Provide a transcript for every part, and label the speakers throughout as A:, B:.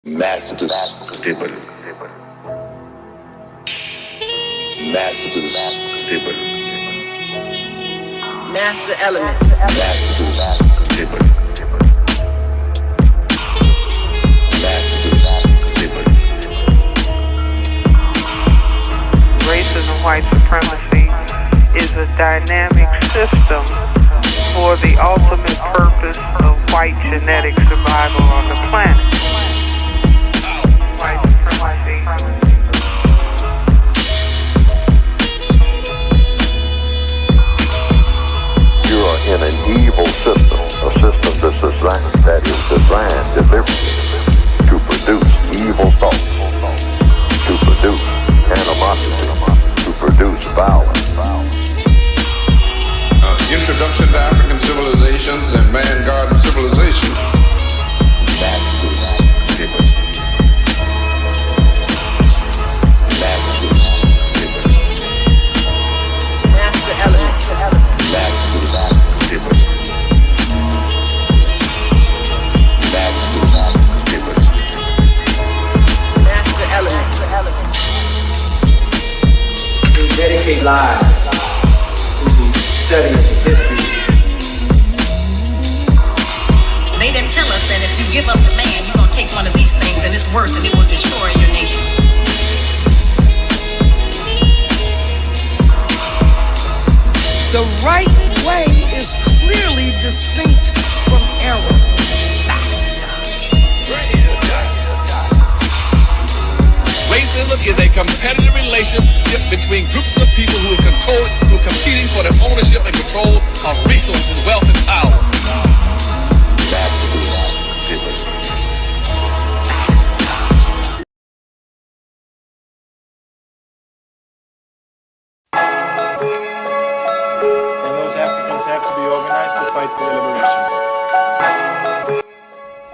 A: Master table. Master table.
B: Master elements.
A: Master table.
C: Racism, white supremacy is a dynamic system for the ultimate purpose of white genetic survival on the planet. White supremacy.
D: You are in an evil system, a system that is designed deliberately to produce evil thoughts, to produce animosity, to produce violence.
E: Introduction to African civilizations and man-garden civilization.
B: Master elements. Master elements.
F: We dedicate lives to the study of history.
G: They didn't tell us that if you give up the land, you're going to take one of these things and it's worse and it will destroy your nation.
H: The right way is clearly distinct from error.
I: Racism is a competitive relationship between groups of people who are competing for the ownership and control of resources, wealth, and power.
J: And those Africans have to be organized to fight for their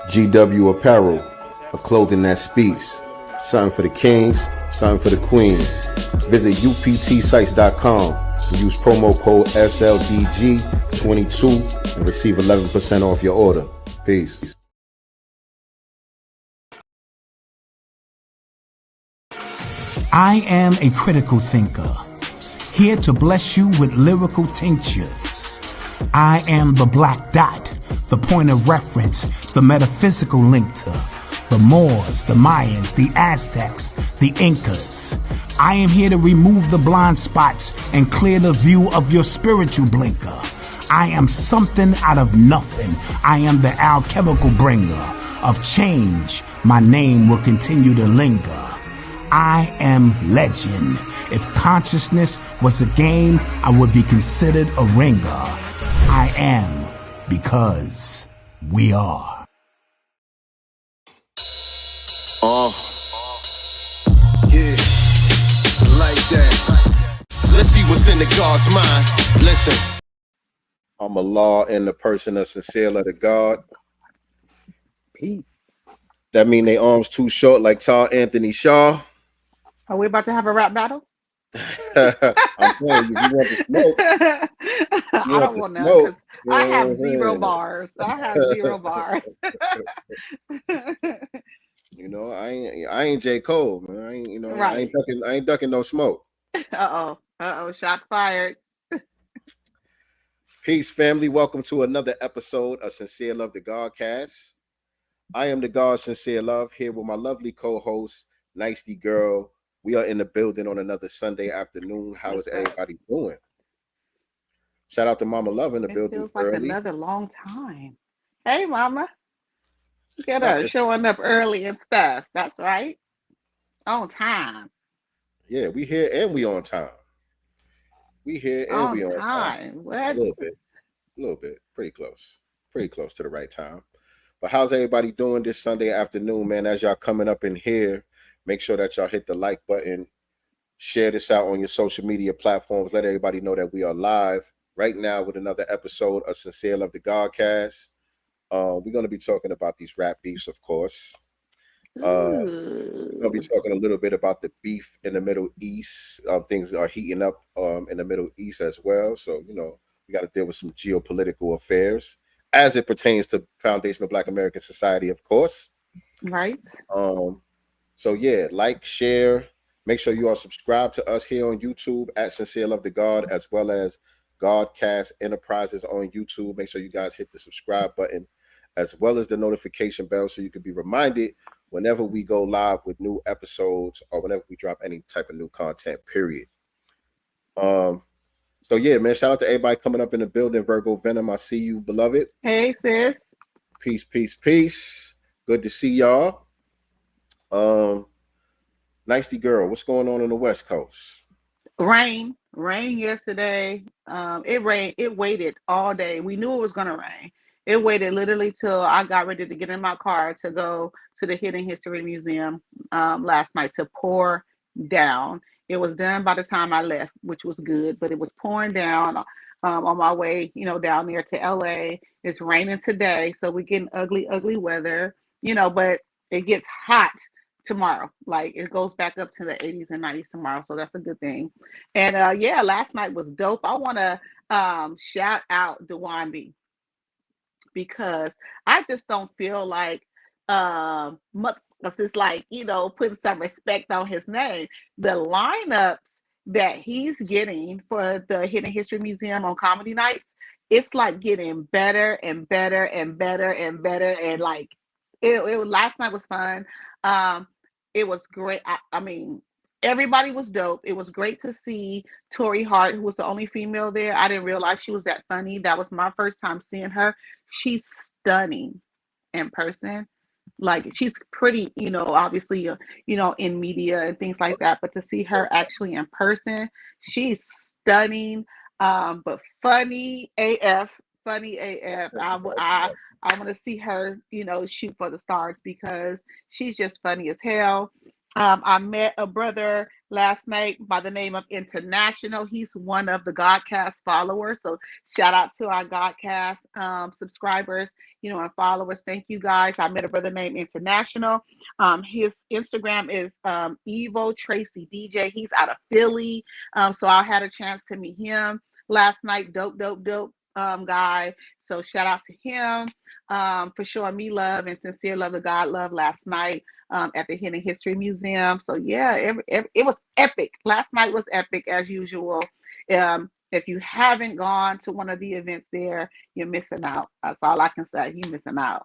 J: liberation.
K: GW Apparel, a clothing that speaks. Something for the kings, something for the queens. Visit uptsites.com and use promo code SLDG22 and receive 11% off your order. Peace.
L: I am a critical thinker, here to bless you with lyrical tinctures. I am the black dot, the point of reference, the metaphysical link to the Moors, the Mayans, the Aztecs, the Incas. I am here to remove the blind spots and clear the view of your spiritual blinker. I am something out of nothing. I am the alchemical bringer of change. My name will continue to linger. I am legend. If consciousness was a game, I would be considered a ringer. I am because we are.
I: Yeah, like that. Let's see what's in the God's mind. Listen.
K: I'm Allah in the person of sincere letter God.
C: Peace.
K: That mean they arms too short like Tall Anthony Shaw.
C: Are we about to have a rap battle?
K: I'm telling you, you want to smoke.
C: I don't want to. I have zero bars.
K: You know, I ain't J. Cole, man.
C: Right.
K: I ain't ducking no smoke.
C: Uh-oh, shots fired.
K: Peace, family. Welcome to another episode of Sincere Love the Godcast. I am the God Sincere Love, here with my lovely co-host, Nicety Girl. We are in the building on another Sunday afternoon. How is everybody doing? Shout out to Mama Love in the building.
C: Feels like
K: early.
C: another long time. Hey, Mama. Get her showing up early and stuff. That's right. On time.
K: Yeah, we here and we on time. We here and we on time.
C: What?
K: A little bit. Pretty close to the right time. But how's everybody doing this Sunday afternoon, man? As y'all coming up in here, make sure that y'all hit the like button, share this out on your social media platforms. Let everybody know that we are live right now with another episode of Sincere Love the Godcast. We're going to be talking about these rap beefs, of course. We're going to be talking a little bit about the beef in the Middle East. Things are heating up in the Middle East as well. So, you know, we got to deal with some geopolitical affairs as it pertains to Foundation of Black American Society, of course.
M: Right.
K: So yeah, like, share. Make sure you are subscribed to us here on YouTube at Sincere Love to God, as well as Godcast Enterprises on YouTube. Make sure you guys hit the subscribe button, as well as the notification bell, so you can be reminded whenever we go live with new episodes or whenever we drop any type of new content. Period. So yeah, man. Shout out to everybody coming up in the building. Virgo Venom, I see you, beloved.
M: Hey, sis.
K: Peace, peace, peace. Good to see y'all. Nicety girl, what's going on the West Coast?
M: Rain yesterday. It rained. It waited all day. We knew it was gonna rain. It waited literally till I got ready to get in my car to go to the Hidden History Museum last night to pour down. It was done by the time I left, which was good, but it was pouring down on my way, down there to LA. It's raining today, so we're getting ugly, ugly weather, but it gets hot tomorrow. Like it goes back up to the 80s and 90s tomorrow, so that's a good thing. And yeah, last night was dope. I want to shout out Dewan B, because I just don't feel like it's like, putting some respect on his name. The lineups that he's getting for the Hidden History Museum on comedy nights, it's like getting better and better and better and better. And like last night was fun. It was great. I mean, everybody was dope. It was great to see Tori Hart, who was the only female there. I didn't realize she was that funny. That was my first time seeing her. She's stunning in person. Like she's pretty, obviously, in media and things like that. But to see her actually in person, she's stunning, but funny AF. Funny AF. I want to see her, shoot for the stars because she's just funny as hell. I met a brother last night by the name of International. He's one of the Godcast followers. So shout out to our Godcast subscribers, and followers. Thank you guys. I met a brother named International. His Instagram is Evo Tracy DJ. He's out of Philly. So I had a chance to meet him last night. Dope guy. So shout out to him for showing me love and sincere love to God love last night at the Hidden History Museum. So yeah, it was epic. Last night was epic as usual. If you haven't gone to one of the events there, you're missing out. That's all I can say. You're missing out.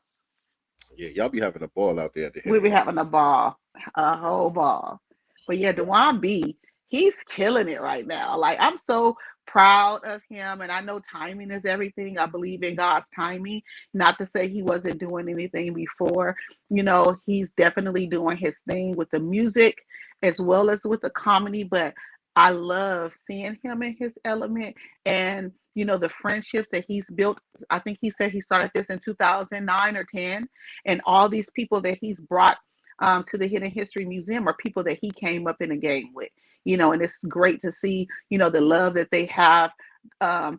K: Yeah, y'all be having a ball out there.
M: We be having a ball, a whole ball. But yeah, Dewan B, he's killing it right now. Like I'm so proud of him, and I know timing is everything. I believe in God's timing. Not to say he wasn't doing anything before. He's definitely doing his thing with the music as well as with the comedy, but I love seeing him in his element and the friendships that he's built. I think he said he started this in 2009 or 10, and all these people that he's brought to the Hidden History Museum are people that he came up in the game with. And it's great to see, the love that they have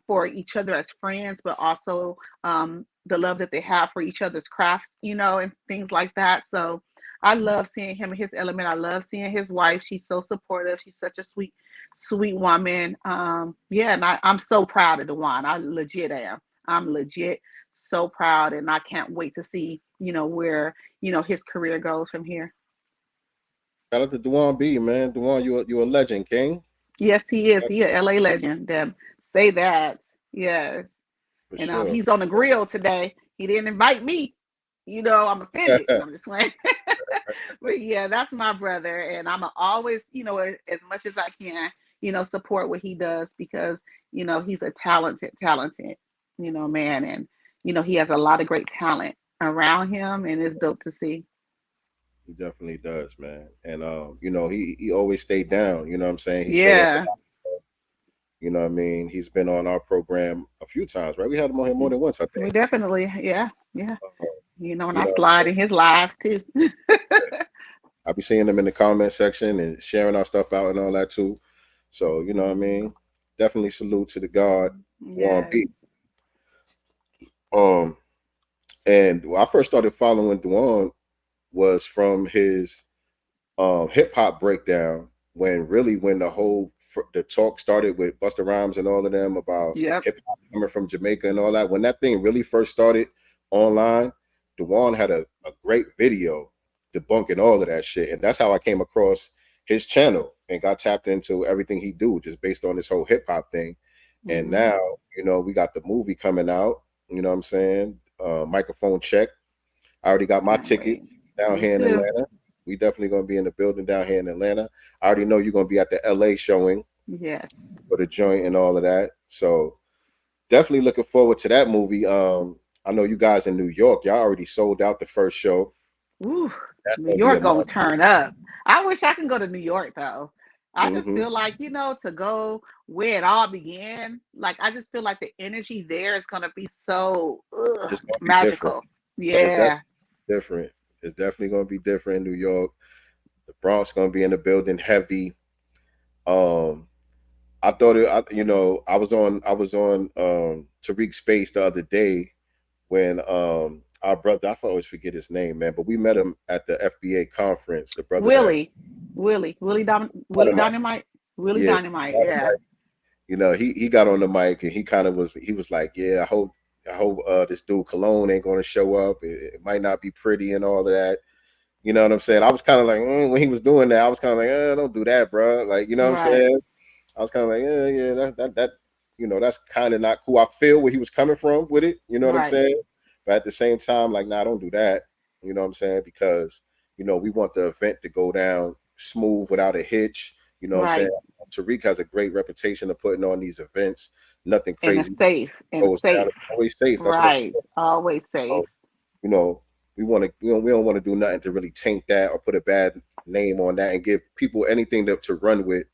M: for each other as friends, but also the love that they have for each other's crafts, and things like that. So I love seeing him in his element. I love seeing his wife. She's so supportive. She's such a sweet, sweet woman. Yeah, and I'm so proud of Dewan. I legit am. I'm legit so proud, and I can't wait to see, where, his career goes from here.
K: Shout out to Dewan B, man. Dewan, you a legend, King.
M: Yes, he is. He a LA legend. Say that. Yes.
K: For
M: and
K: sure.
M: He's on the grill today. He didn't invite me. I'm offended. I'm just playing. But yeah, that's my brother, and I'm always, as much as I can, support what he does because he's a talented, man, and he has a lot of great talent around him, and it's dope to see.
K: He definitely does, man. And he always stayed down, you know what I'm saying?
M: Yeah.
K: You know what I mean? He's been on our program a few times, right? We had him on here more than once, I think.
M: We definitely, yeah. And I slide in his lives too.
K: I'll be seeing them in the comment section and sharing our stuff out and all that too. So, you know what I mean? Definitely salute to the God, Dewan B. And I first started following Dewan was from his hip hop breakdown when the talk started with Busta Rhymes and all of them about hip hop coming from Jamaica and all that. When that thing really first started online, Dewan had a great video debunking all of that shit. And that's how I came across his channel and got tapped into everything he do, just based on this whole hip hop thing. And now, you know, we got the movie coming out, you know what I'm saying? Microphone Check. I already got my ticket down here in Atlanta. We definitely going to be in the building down here in Atlanta. I already know you're going to be at the LA showing.
M: Yes.
K: For the joint and all of that. So definitely looking forward to that movie. I know you guys in New York, y'all already sold out the first show.
M: Ooh, New York gonna turn up. I wish I can go to New York though. I just feel like, you know, to go where it all began, like I just feel like the energy there is gonna be so magical. Yeah.
K: Different. It's definitely gonna be different in New York. The Bronx gonna be in the building heavy. I thought it, you know, I was on Tariq's space the other day when our brother, I always forget his name, man, but we met him at the FBA conference. The brother
M: Willie Dynamite. Yeah.
K: You know, he got on the mic and he was like, yeah, I hope this dude Cologne ain't gonna show up. It might not be pretty and all of that. You know what I'm saying? I was kind of like, when he was doing that, I was kind of like, don't do that, bro. Like, you know what I'm saying? I was kind of like, yeah, that, you know, that's kind of not cool. I feel where he was coming from with it. You know what I'm saying? But at the same time, like, nah, don't do that. You know what I'm saying? Because, you know, we want the event to go down smooth without a hitch. You know what I'm saying? Tariq has a great reputation of putting on these events. Nothing crazy.
M: And safe.
K: Always safe.
M: That's always safe.
K: You know, we don't want to do nothing to really taint that or put a bad name on that and give people anything to run with.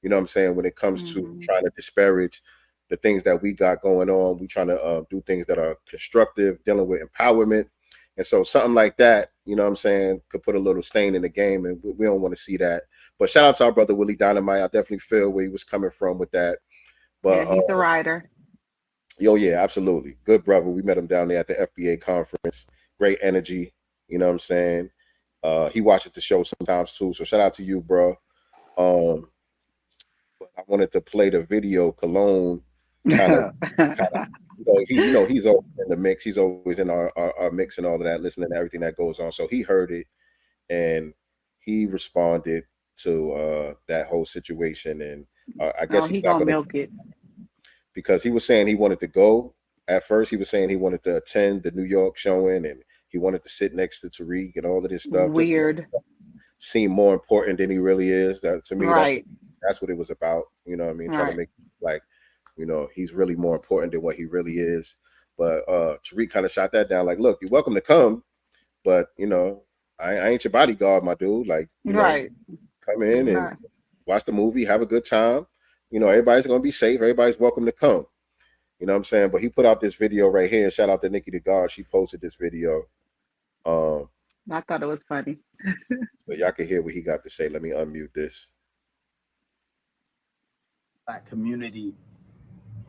K: You know what I'm saying? When it comes to trying to disparage the things that we got going on, we trying to do things that are constructive, dealing with empowerment. And so something like that, you know what I'm saying, could put a little stain in the game, and we don't want to see that. But shout out to our brother Willie Dynamite. I definitely feel where he was coming from with that. But
M: he's a rider.
K: Yeah, absolutely. Good brother. We met him down there at the FBA conference. Great energy. You know what I'm saying? He watches the show sometimes too. So shout out to you, bro. I wanted to play the video. Cologne kind of he's always in the mix. He's always in our mix and all of that, listening to everything that goes on. So he heard it and he responded to that whole situation. And I guess he's not gonna
M: milk it,
K: because he was saying he wanted to go. At first, he was saying he wanted to attend the New York showing and he wanted to sit next to Tariq and all of this stuff.
M: Weird.
K: Seem more important than he really is. That to me, that's what it was about. You know what I mean? Trying to make like, you know, he's really more important than what he really is. But Tariq kind of shot that down. Like, look, you're welcome to come, but you know, I ain't your bodyguard, my dude. Like, you know, come in and watch the movie, have a good time. You know, everybody's gonna be safe. Everybody's welcome to come. You know what I'm saying? But he put out this video right here. Shout out to Nikki the God. She posted this video.
M: I thought it was funny.
K: But y'all can hear what he got to say. Let me unmute this.
N: Black community.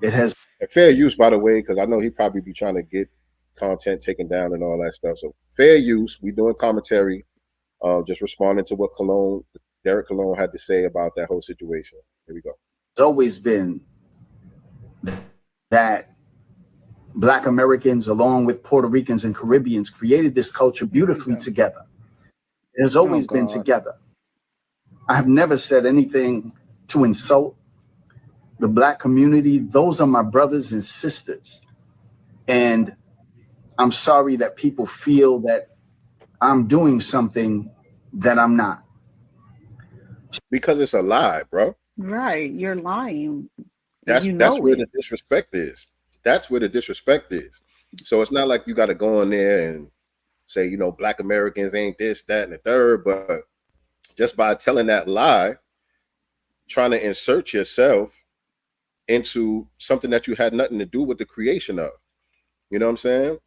N: It has
K: fair use, by the way, because I know he probably be trying to get content taken down and all that stuff. So fair use. We doing commentary, just responding to what Derek Cologne had to say about that whole situation. Here we go.
N: It's always been that Black Americans, along with Puerto Ricans and Caribbeans, created this culture beautifully together. It has always been together. I have never said anything to insult the Black community. Those are my brothers and sisters. And I'm sorry that people feel that I'm doing something that I'm not.
K: Because it's a lie, bro.
M: Right. You're lying.
K: That's where the disrespect is. That's where the disrespect is. So it's not like you got to go in there and say, you know, Black Americans ain't this, that, and the third. But just by telling that lie, trying to insert yourself into something that you had nothing to do with the creation of. You know what I'm saying?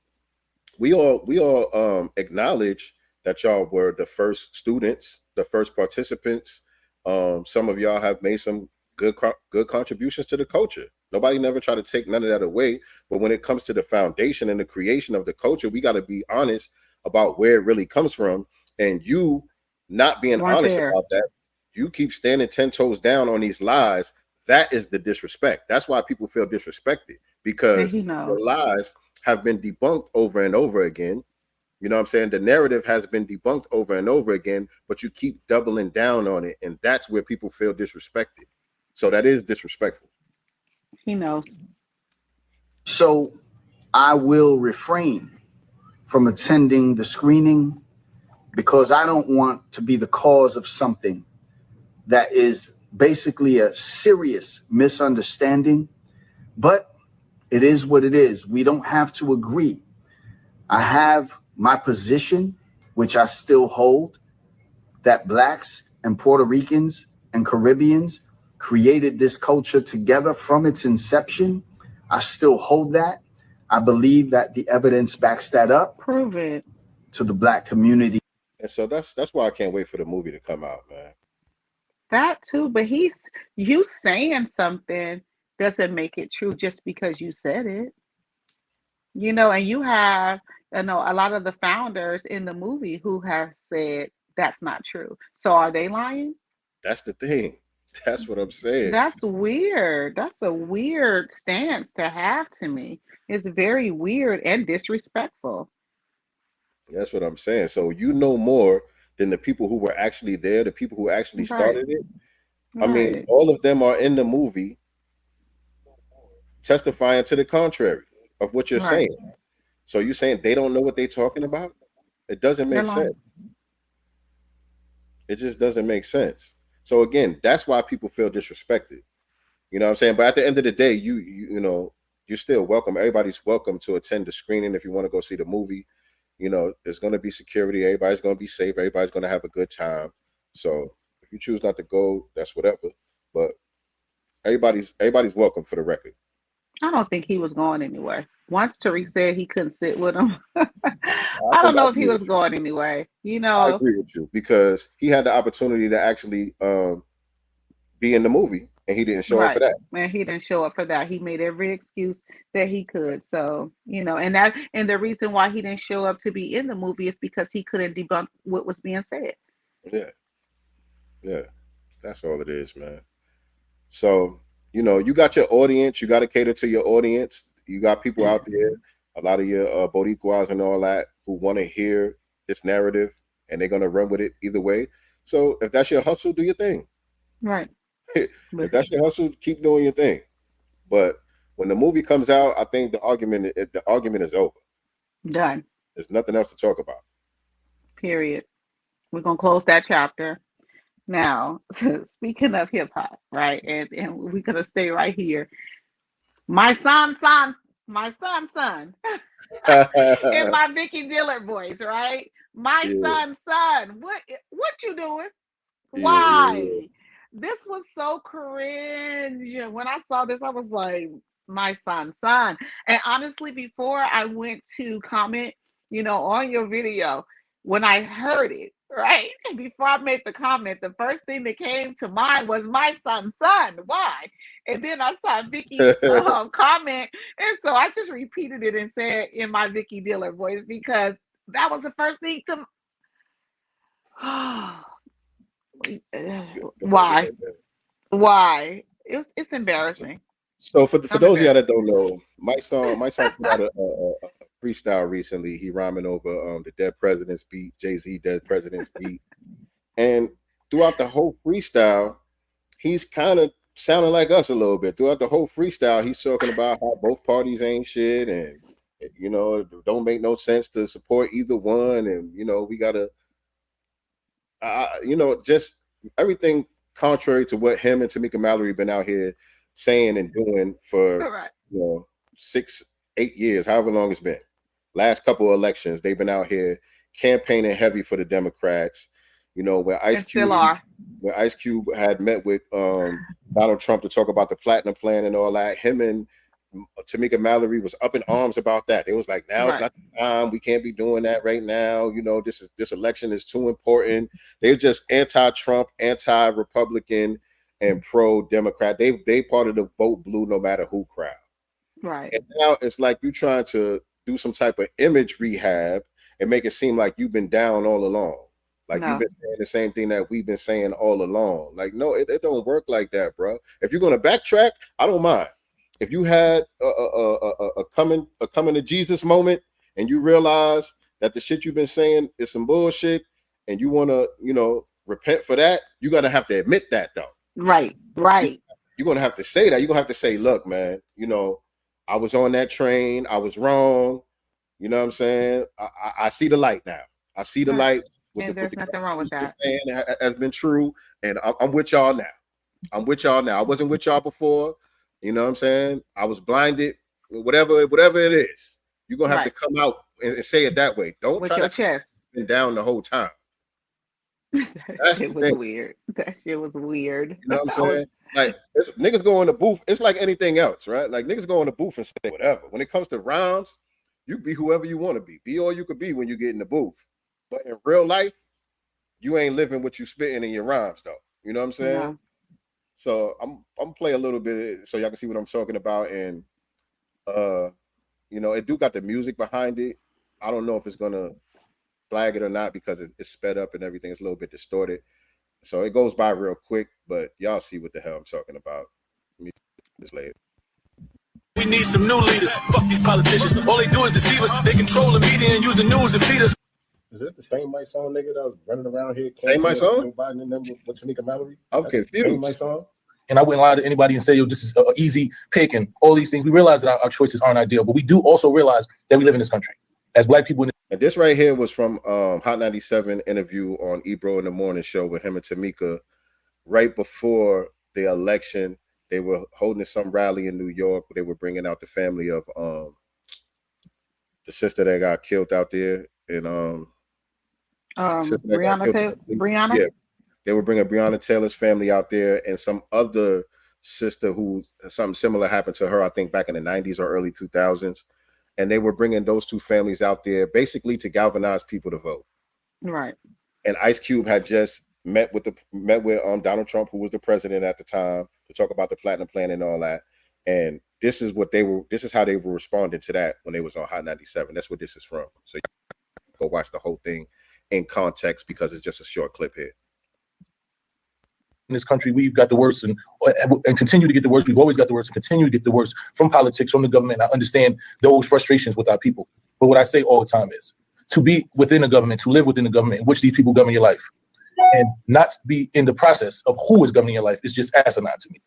K: We all acknowledge that y'all were the first students, the first participants. Some of y'all have made some good contributions to the culture. Nobody never tried to take none of that away. But when it comes to the foundation and the creation of the culture, we got to be honest about where it really comes from. And you not being honest about that, you keep standing 10 toes down on these lies. That is the disrespect. That's why people feel disrespected, because the lies have been debunked over and over again. You know what I'm saying? The narrative has been debunked over and over again, but you keep doubling down on it, and that's where people feel disrespected. So that is disrespectful.
M: He knows.
N: So I will refrain from attending the screening because I don't want to be the cause of something that is basically a serious misunderstanding. But it is what it is. We don't have to agree. I have my position, which I still hold, that Blacks and Puerto Ricans and Caribbeans created this culture together from its inception. I still hold that. I believe that the evidence backs that up.
M: Prove it.
N: To the Black community.
K: And so that's why I can't wait for the movie to come out, man.
M: That too, but you saying something doesn't make it true just because you said it. You know, and you have, a lot of the founders in the movie who have said that's not true. So are they lying?
K: That's the thing. That's what I'm saying.
M: That's weird. That's a weird stance to have to me. It's very weird and disrespectful.
K: That's what I'm saying. So you know more than the people who were actually there, the people who actually started it. I mean, all of them are in the movie testifying to the contrary of what you're saying. So you're saying they don't know what they're talking about? It doesn't make sense. It just doesn't make sense. So again, that's why people feel disrespected. You know what I'm saying? But at the end of the day, you know, you're still welcome. Everybody's welcome to attend the screening if you want to go see the movie. You know, there's going to be security. Everybody's going to be safe. Everybody's going to have a good time. So if you choose not to go, that's whatever. But everybody's welcome for the record.
M: I don't think he was going anywhere. Once Tariq said he couldn't sit with him, I don't know if he was going anyway. You know,
K: I agree with you because he had the opportunity to actually be in the movie, and he didn't show up for that.
M: And he didn't show up for that. He made every excuse that he could. So, you know, and the reason why he didn't show up to be in the movie is because he couldn't debunk what was being said.
K: Yeah, that's all it is, man. So, you know, you got your audience. You got to cater to your audience. You got people out there, a lot of your Boricuas and all that, who want to hear this narrative, and they're going to run with it either way. So if that's your hustle, do your thing.
M: Right.
K: If that's your hustle, keep doing your thing. But when the movie comes out, I think the argument is over.
M: Done.
K: There's nothing else to talk about.
M: Period. We're going to close that chapter. Now, speaking of hip hop, right? And we're going to stay right here. My son. In my Vicky Dillard voice, right? My son. What you doing? Why? This was so cringe. When I saw this, I was like, my son. And honestly, before I went to comment, you know, on your video, when I heard it, right? And before I made the comment, the first thing that came to mind was my son. Why? And then I saw Vicky's comment. And so I just repeated it and said in my Vicky Dillard voice, because that was the first thing to... Why? It's embarrassing.
K: So for those of y'all that don't know, my son put out a freestyle recently. He rhyming over the Dead President's beat, Jay-Z Dead President's beat. And throughout the whole freestyle, he's kind of sounding like us a little bit. Throughout the whole freestyle, he's talking about how both parties ain't shit, and you know, it don't make no sense to support either one, and you know, we gotta you know, just everything contrary to what him and Tamika Mallory been out here saying and doing for you know 6-8 years, however long it's been. Last couple of elections, they've been out here campaigning heavy for the Democrats. You know, where Ice Cube had met with Donald Trump to talk about the Platinum Plan and all that. Him and Tamika Mallory was up in arms about that. It was like, now it's not the time. We can't be doing that right now. You know, this election is too important. They're just anti-Trump, anti-Republican, and pro-Democrat. They part of the vote blue no matter who crowd.
M: Right.
K: And now it's like you trying to do some type of image rehab and make it seem like you've been down all along. Like you've been saying the same thing that we've been saying all along. Like, no, it don't work like that, bro. If you're gonna backtrack, I don't mind. If you had a coming to Jesus moment and you realize that the shit you've been saying is some bullshit, and you want to, repent for that, you're gonna have to admit that though.
M: Right.
K: You're gonna have to say that. You're gonna have to say, look, man, I was on that train. I was wrong. You know what I'm saying? I see the light now. I see the light.
M: And there's nothing wrong with that.
K: Has been true, and I'm with y'all now. I wasn't with y'all before. You know what I'm saying? I was blinded. Whatever it is, you're gonna have to come out and say it that way. Don't
M: with
K: try
M: your
K: to
M: chest
K: been down the whole time.
M: That shit was weird. That shit was weird.
K: You know what I'm saying? Like niggas go in the booth. It's like anything else, right? Like niggas go in the booth and say whatever. When it comes to rhymes, you be whoever you want to be. Be all you could be when you get in the booth. But in real life, you ain't living what you spitting in your rhymes, though. You know what I'm saying?
M: No.
K: So I'm play a little bit so y'all can see what I'm talking about. And it do got the music behind it. I don't know if it's gonna flag it or not because it's sped up and everything. It's a little bit distorted. So it goes by real quick, but y'all see what the hell I'm talking about. This later.
O: We need some new leaders. Fuck these politicians. All they do is deceive us. They control the media and use the news to feed us.
K: Is it the same Mike song nigga that was running around here? Same Mike song? Joe Biden and them with Tanika Mallory? I'm confused. Same Mike song?
O: And I wouldn't lie to anybody and say, yo, this is an easy pick and all these things. We realize that our choices aren't ideal, but we do also realize that we live in this country as Black people.
K: And this right here was from Hot 97 interview on Ebro in the Morning Show with him and Tamika right before the election. They were holding some rally in New York. They were bringing out the family of the sister that got killed out there. And
M: Breonna?
K: Yeah, they were bringing Breonna Taylor's family out there and some other sister who something similar happened to her, I think back in the 90s or early 2000s. And they were bringing those two families out there basically to galvanize people to vote.
M: Right.
K: And Ice Cube had just met with Donald Trump, who was the president at the time, to talk about the Platinum Plan and all that. And this is how they were responding to that when they was on Hot 97. That's what this is from. So go watch the whole thing in context because it's just a short clip here.
O: In this country, we've got the worst and continue to get the worst. We've always got the worst and continue to get the worst from politics, from the government. I understand those frustrations with our people. But what I say all the time is to be within the government, to live within the government in which these people govern your life and not be in the process of who is governing your life is just asinine to me.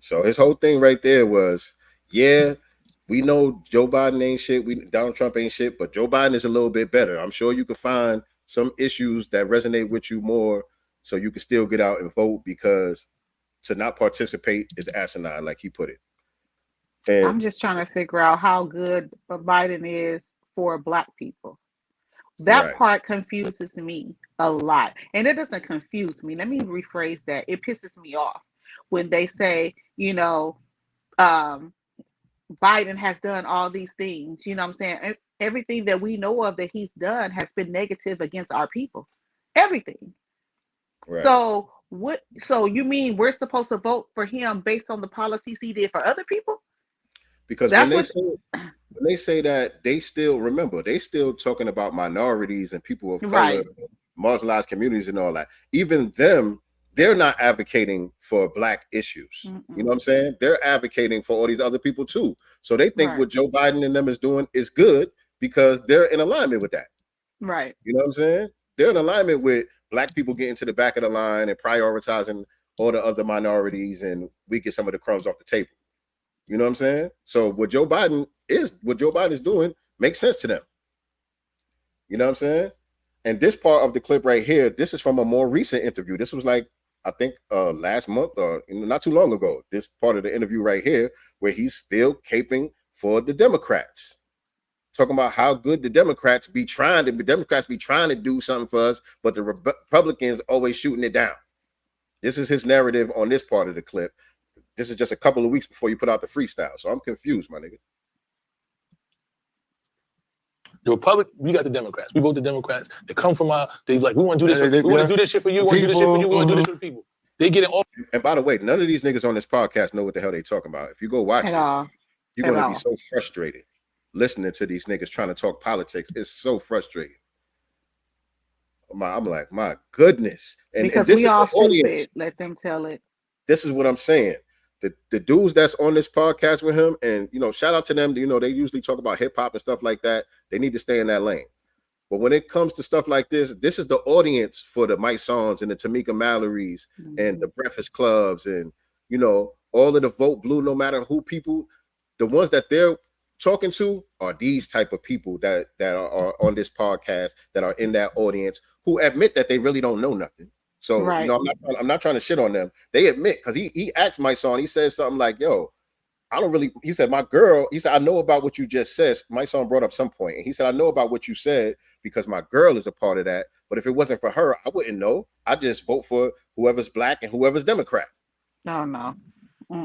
K: So his whole thing right there was, yeah, we know Joe Biden ain't shit. Donald Trump ain't shit, but Joe Biden is a little bit better. I'm sure you could find some issues that resonate with you more so you can still get out and vote because to not participate is asinine, like he put it. And
M: I'm just trying to figure out how good Biden is for Black people. That part confuses me a lot. And it doesn't confuse me. Let me rephrase that. It pisses me off when they say, Biden has done all these things. You know what I'm saying? Everything that we know of that he's done has been negative against our people. Everything. Right. So you mean we're supposed to vote for him based on the policies he did for other people?
K: Because when they say that, they still talking about minorities and people of color, marginalized communities and all that. Even them, they're not advocating for Black issues. You know what I'm saying? They're advocating for all these other people too. So they think what Joe Biden and them is doing is good because they're in alignment with that.
M: Right.
K: You know what I'm saying? They're in alignment with Black people getting to the back of the line and prioritizing all the other minorities, and we get some of the crumbs off the table. You know what I'm saying? So what Joe Biden is doing makes sense to them. You know what I'm saying? And this part of the clip right here, this is from a more recent interview. This was like, I think last month or not too long ago. This part of the interview right here, where he's still caping for the Democrats. Talking about how good the Democrats be trying to do something for us, but the Republicans always shooting it down. This is his narrative on this part of the clip. This is just a couple of weeks before you put out the freestyle. So I'm confused, my nigga.
O: The Republic, we got the Democrats. We vote the Democrats. They come from we want to do this. We want to do this shit for you. We want to do this shit for you. We want to do this for the people. They get it all.
K: And by the way, none of these niggas on this podcast know what the hell they talking about. If you go watch it, you're going to be so frustrated listening to these niggas trying to talk politics. It's so frustrating. I'm like, my goodness. And
M: because
K: this
M: we
K: is
M: all
K: the audience.
M: Stupid. Let them tell it.
K: This is what I'm saying. The dudes that's on this podcast with him, and shout out to them. They usually talk about hip hop and stuff like that. They need to stay in that lane. But when it comes to stuff like this is the audience for the Mike Songs and the Tamika Mallory's and the Breakfast Clubs and, you know, all of the Vote Blue, no matter who people, the ones that they're talking to are these type of people that are on this podcast, that are in that audience, who admit that they really don't know nothing. So,
M: Right.
K: you know, I'm not trying to shit on them. They admit, because he asked Mike Son, he says something like, yo, I don't really, he said, my girl, he said, I know about what you just said. My son brought up some point, and he said, I know about what you said because my girl is a part of that. But if it wasn't for her, I wouldn't know. I just vote for whoever's black and whoever's Democrat.
M: No.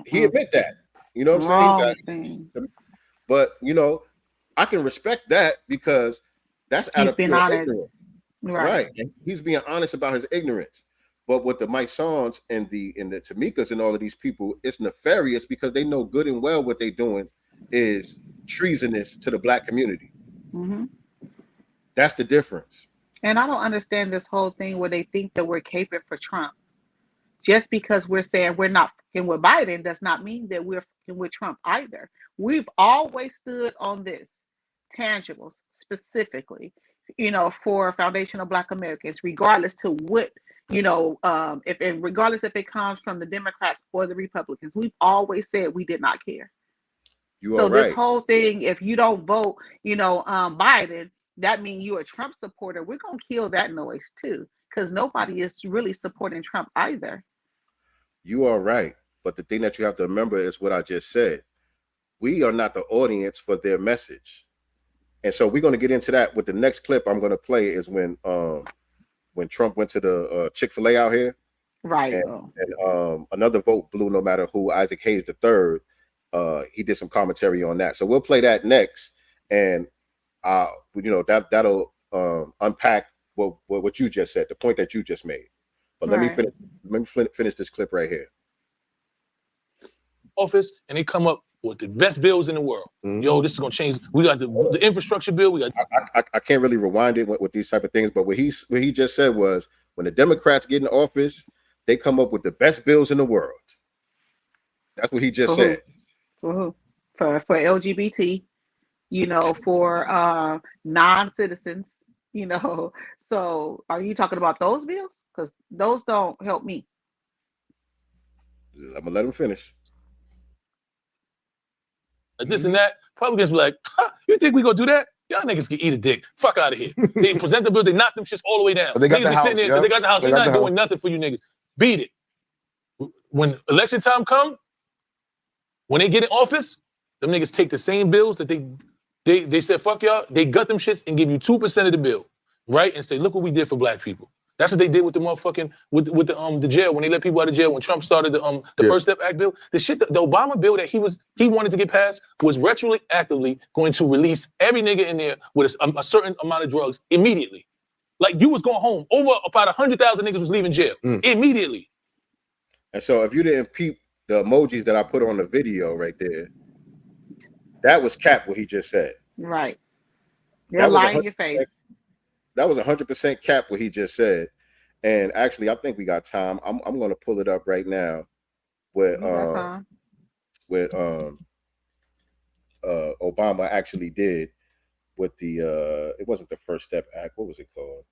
K: He admit that. You know what I'm saying? But, you know, I can respect that because that's out of pure ignorance. Right. And he's being honest about his ignorance. But with the Mike Sons and the Tamikas and all of these people, it's nefarious because they know good and well what they're doing is treasonous to the black community.
M: Mm-hmm.
K: That's the difference.
M: And I don't understand this whole thing where they think that we're caping for Trump. Just because we're saying we're not fucking with Biden does not mean that we're fucking with Trump either. We've always stood on this, tangibles specifically, you know, for foundational Black Americans, regardless to what, you know, regardless if it comes from the Democrats or the Republicans. We've always said we did not care. So this whole thing, if you don't vote, you know, Biden, that means you're a Trump supporter. We're going to kill that noise too, because nobody is really supporting Trump either.
K: You are right. But the thing that you have to remember is what I just said. We are not the audience for their message. And so we're going to get into that with the next clip I'm going to play is when Trump went to the Chick-fil-A out here.
M: Right.
K: And another vote blue, no matter who, Isaac Hayes III, he did some commentary on that. So we'll play that next. And, you know, that'll unpack what you just said, the point that you just made. But let me finish this clip right here.
O: Office, and they come up with the best bills in the world. Yo, this is gonna change. We got the infrastructure bill. We got.
K: I can't really rewind it with these type of things, but what he just said was when the Democrats get in office, they come up with the best bills in the world. That's what he just said.
M: For LGBT, you know, for non-citizens, you know. So are you talking about those bills? Because those don't help me.
K: I'm gonna let him finish.
O: Like this and that, Republicans be like, you think we gonna do that? Y'all niggas can eat a dick. Fuck out of here. They present the bill, they knock them shits all the way down.
P: They got the house,
O: sitting there, they got the house. They're not doing nothing for you niggas. Beat it. When election time come, when they get in office, them niggas take the same bills that they said, fuck y'all, they gut them shits and give you 2% of the bill, right? And say, look what we did for black people. That's what they did with the motherfucking with the jail when they let people out of jail when Trump started the First Step Act bill. The Obama bill that he wanted to get passed was retroactively going to release every nigga in there with a certain amount of drugs immediately. Like you was going home. Over about 100,000 niggas was leaving jail immediately.
K: And so if you didn't peep the emojis that I put on the video right there, that was cap what he just said.
M: Right. They're lying in your face.
K: That was 100% cap what he just said. And actually, I think we got time. I'm going to pull it up right now with Obama actually did with the it wasn't the First Step Act. What was it called?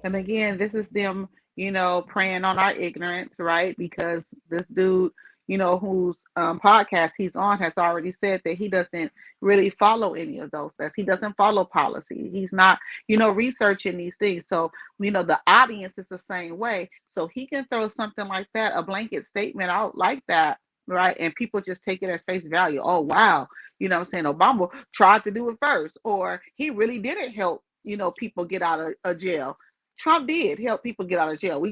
M: And again, this is them, you know, preying on our ignorance, right? Because this dude, you know, whose podcast he's on has already said that he doesn't really follow any of those things. He doesn't follow policy. He's not, you know, researching these things. So, you know, the audience is the same way. So he can throw something like that, a blanket statement out like that, right? And people just take it as face value. Oh, wow. You know what I'm saying? Obama tried to do it first, or he really didn't help, you know, people get out of jail. Trump did help people get out of jail.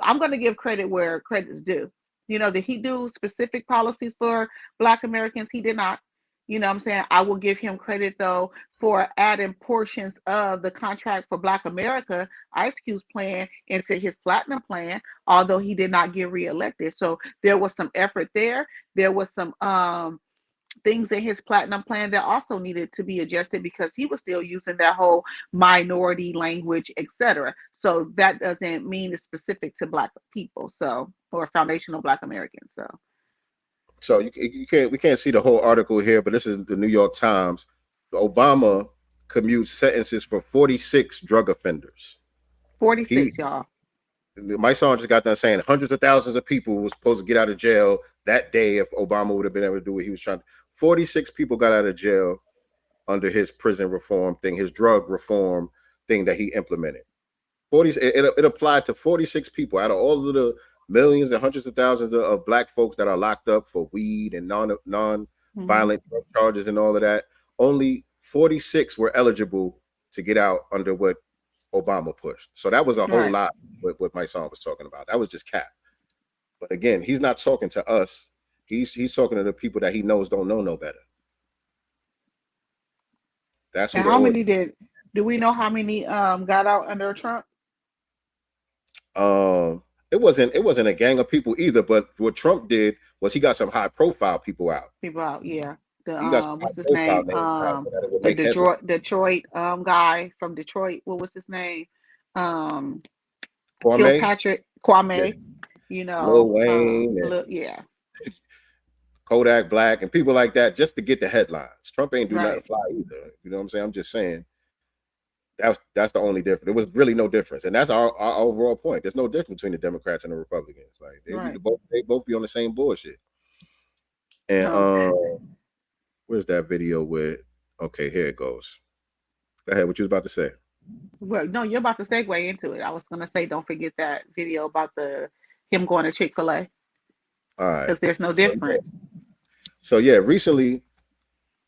M: I'm going to give credit where credit's due. You know, did he do specific policies for Black Americans? He did not. You know what I'm saying? I will give him credit, though, for adding portions of the contract for Black America, Ice Cube's plan, into his platinum plan, although he did not get reelected. So there was some effort there. There was some things in his platinum plan that also needed to be adjusted because he was still using that whole minority language, etc. So that doesn't mean it's specific to Black people, so, or foundational Black Americans.
K: So we can't see the whole article here, but this is the New York Times. Obama commute sentences for 46 drug offenders.
M: 46, y'all.
K: My son just got done saying hundreds of thousands of people were supposed to get out of jail that day if Obama would have been able to do what he was trying. 46 people got out of jail under his prison reform thing, his drug reform thing that he implemented. It applied to 46 people out of all of the millions and hundreds of thousands of black folks that are locked up for weed and non-violent drug charges and all of that. Only 46 were eligible to get out under what Obama pushed. So that was a whole lot what my son was talking about. That was just cap. But again, he's not talking to us. He's talking to the people that he knows don't know no better. That's
M: and how many do we know how many got out under Trump?
K: It wasn't a gang of people either, but what Trump did was he got some high profile people out.
M: Yeah. What's his name? The Detroit guy from Detroit. What was his name?
K: Kwame.
M: Kwame. Yeah.
K: Lil Wayne.
M: Yeah.
K: Kodak Black and people like that, just to get the headlines. Trump ain't do nothing fly either. You know what I'm saying? I'm just saying that's the only difference. There was really no difference, and that's our overall point. There's no difference between the Democrats and the Republicans. Like they both be on the same bullshit. And where's that video with? Okay, here it goes. Go ahead. What you was about to say?
M: Well, no, you're about to segue into it. I was gonna say, don't forget that video about him going to Chick-fil-A.
K: All right,
M: because there's no difference.
K: So yeah, recently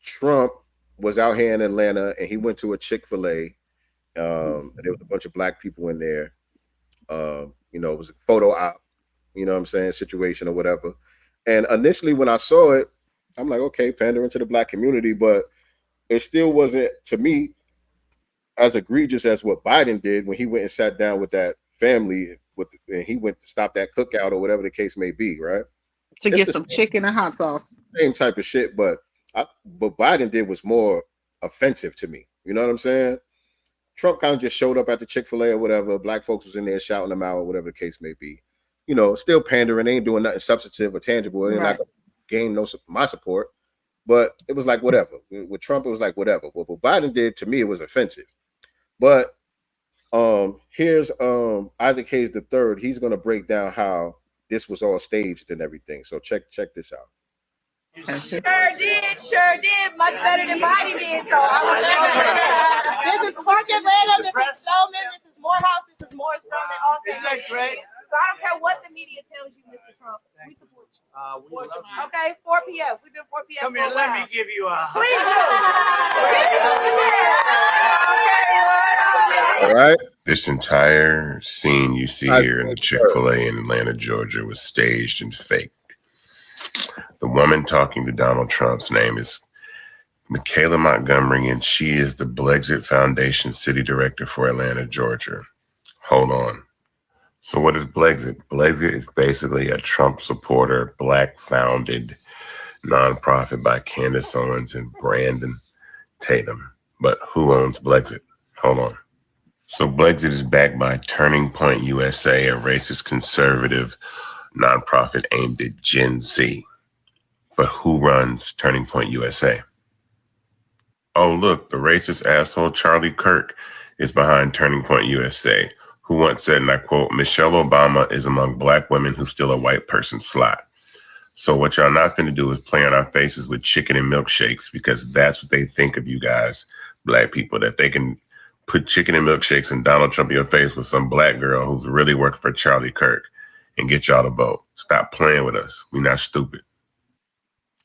K: Trump was out here in Atlanta and he went to a Chick-fil-A. And there was a bunch of black people in there. It was a photo op, you know what I'm saying, situation or whatever. And initially when I saw it, I'm like, okay, pandering to the black community, but it still wasn't, to me, as egregious as what Biden did when he went and sat down with that family and he went to stop that cookout or whatever the case may be, right?
M: To get some chicken and hot sauce.
K: Same type of shit, but what Biden did was more offensive to me. You know what I'm saying? Trump kind of just showed up at the Chick-fil-A or whatever. Black folks was in there shouting them out or whatever the case may be. Still pandering. They ain't doing nothing substantive or tangible. They're not going to gain my support. But it was like whatever. With Trump, it was like whatever. But what Biden did, to me, it was offensive. But here's Isaac Hayes III. He's going to break down how this was all staged and everything. So check this out.
P: Sure did. Much better than Biden did. So I want to know that. This is Clark Atlanta. This is Spelman. This is Morehouse. This is Morris Brown. So I don't care what the media tells you, Mr. Trump. We support you. Okay, 4 p.m. We've been 4 p.m. Come here, let me give you a hug.
K: Please do. All right.
Q: This entire scene you see here in the Chick-fil-A in Atlanta, Georgia was staged and faked. The woman talking to Donald Trump's name is Michaela Montgomery, and she is the Blexit Foundation City Director for Atlanta, Georgia. Hold on. So what is Blexit? Blexit is basically a Trump supporter, Black-founded nonprofit by Candace Owens and Brandon Tatum. But who owns Blexit? Hold on. So Blexit is backed by Turning Point USA, a racist conservative nonprofit aimed at Gen Z. But who runs Turning Point USA? Oh, look, the racist asshole Charlie Kirk is behind Turning Point USA, who once said, and I quote, Michelle Obama is among black women who steal a white person's slot. So what y'all not finna do is play on our faces with chicken and milkshakes, because that's what they think of you guys, black people, that they can put chicken and milkshakes and Donald Trump in your face with some black girl who's really working for Charlie Kirk and get y'all to vote. Stop playing with us. We not stupid.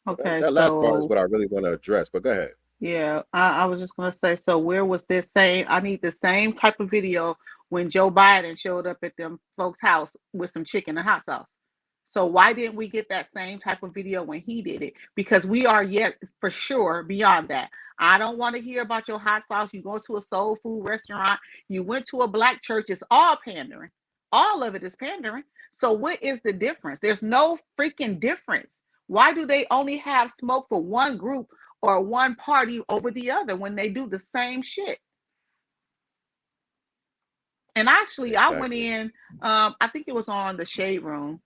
M: Okay,
K: that last part is what I really want to address, but go ahead.
M: Yeah, I was just going to say, so where was this I need the same type of video when Joe Biden showed up at them folks' house with some chicken and hot sauce. So why didn't we get that same type of video when he did it? Because we are yet for sure beyond that. I don't want to hear about your hot sauce. You go to a soul food restaurant, you went to a black church, it's all pandering. All of it is pandering. So what is the difference? There's no freaking difference. Why do they only have smoke for one group or one party over the other when they do the same shit? And actually, I went in, I think it was on the Shade Room,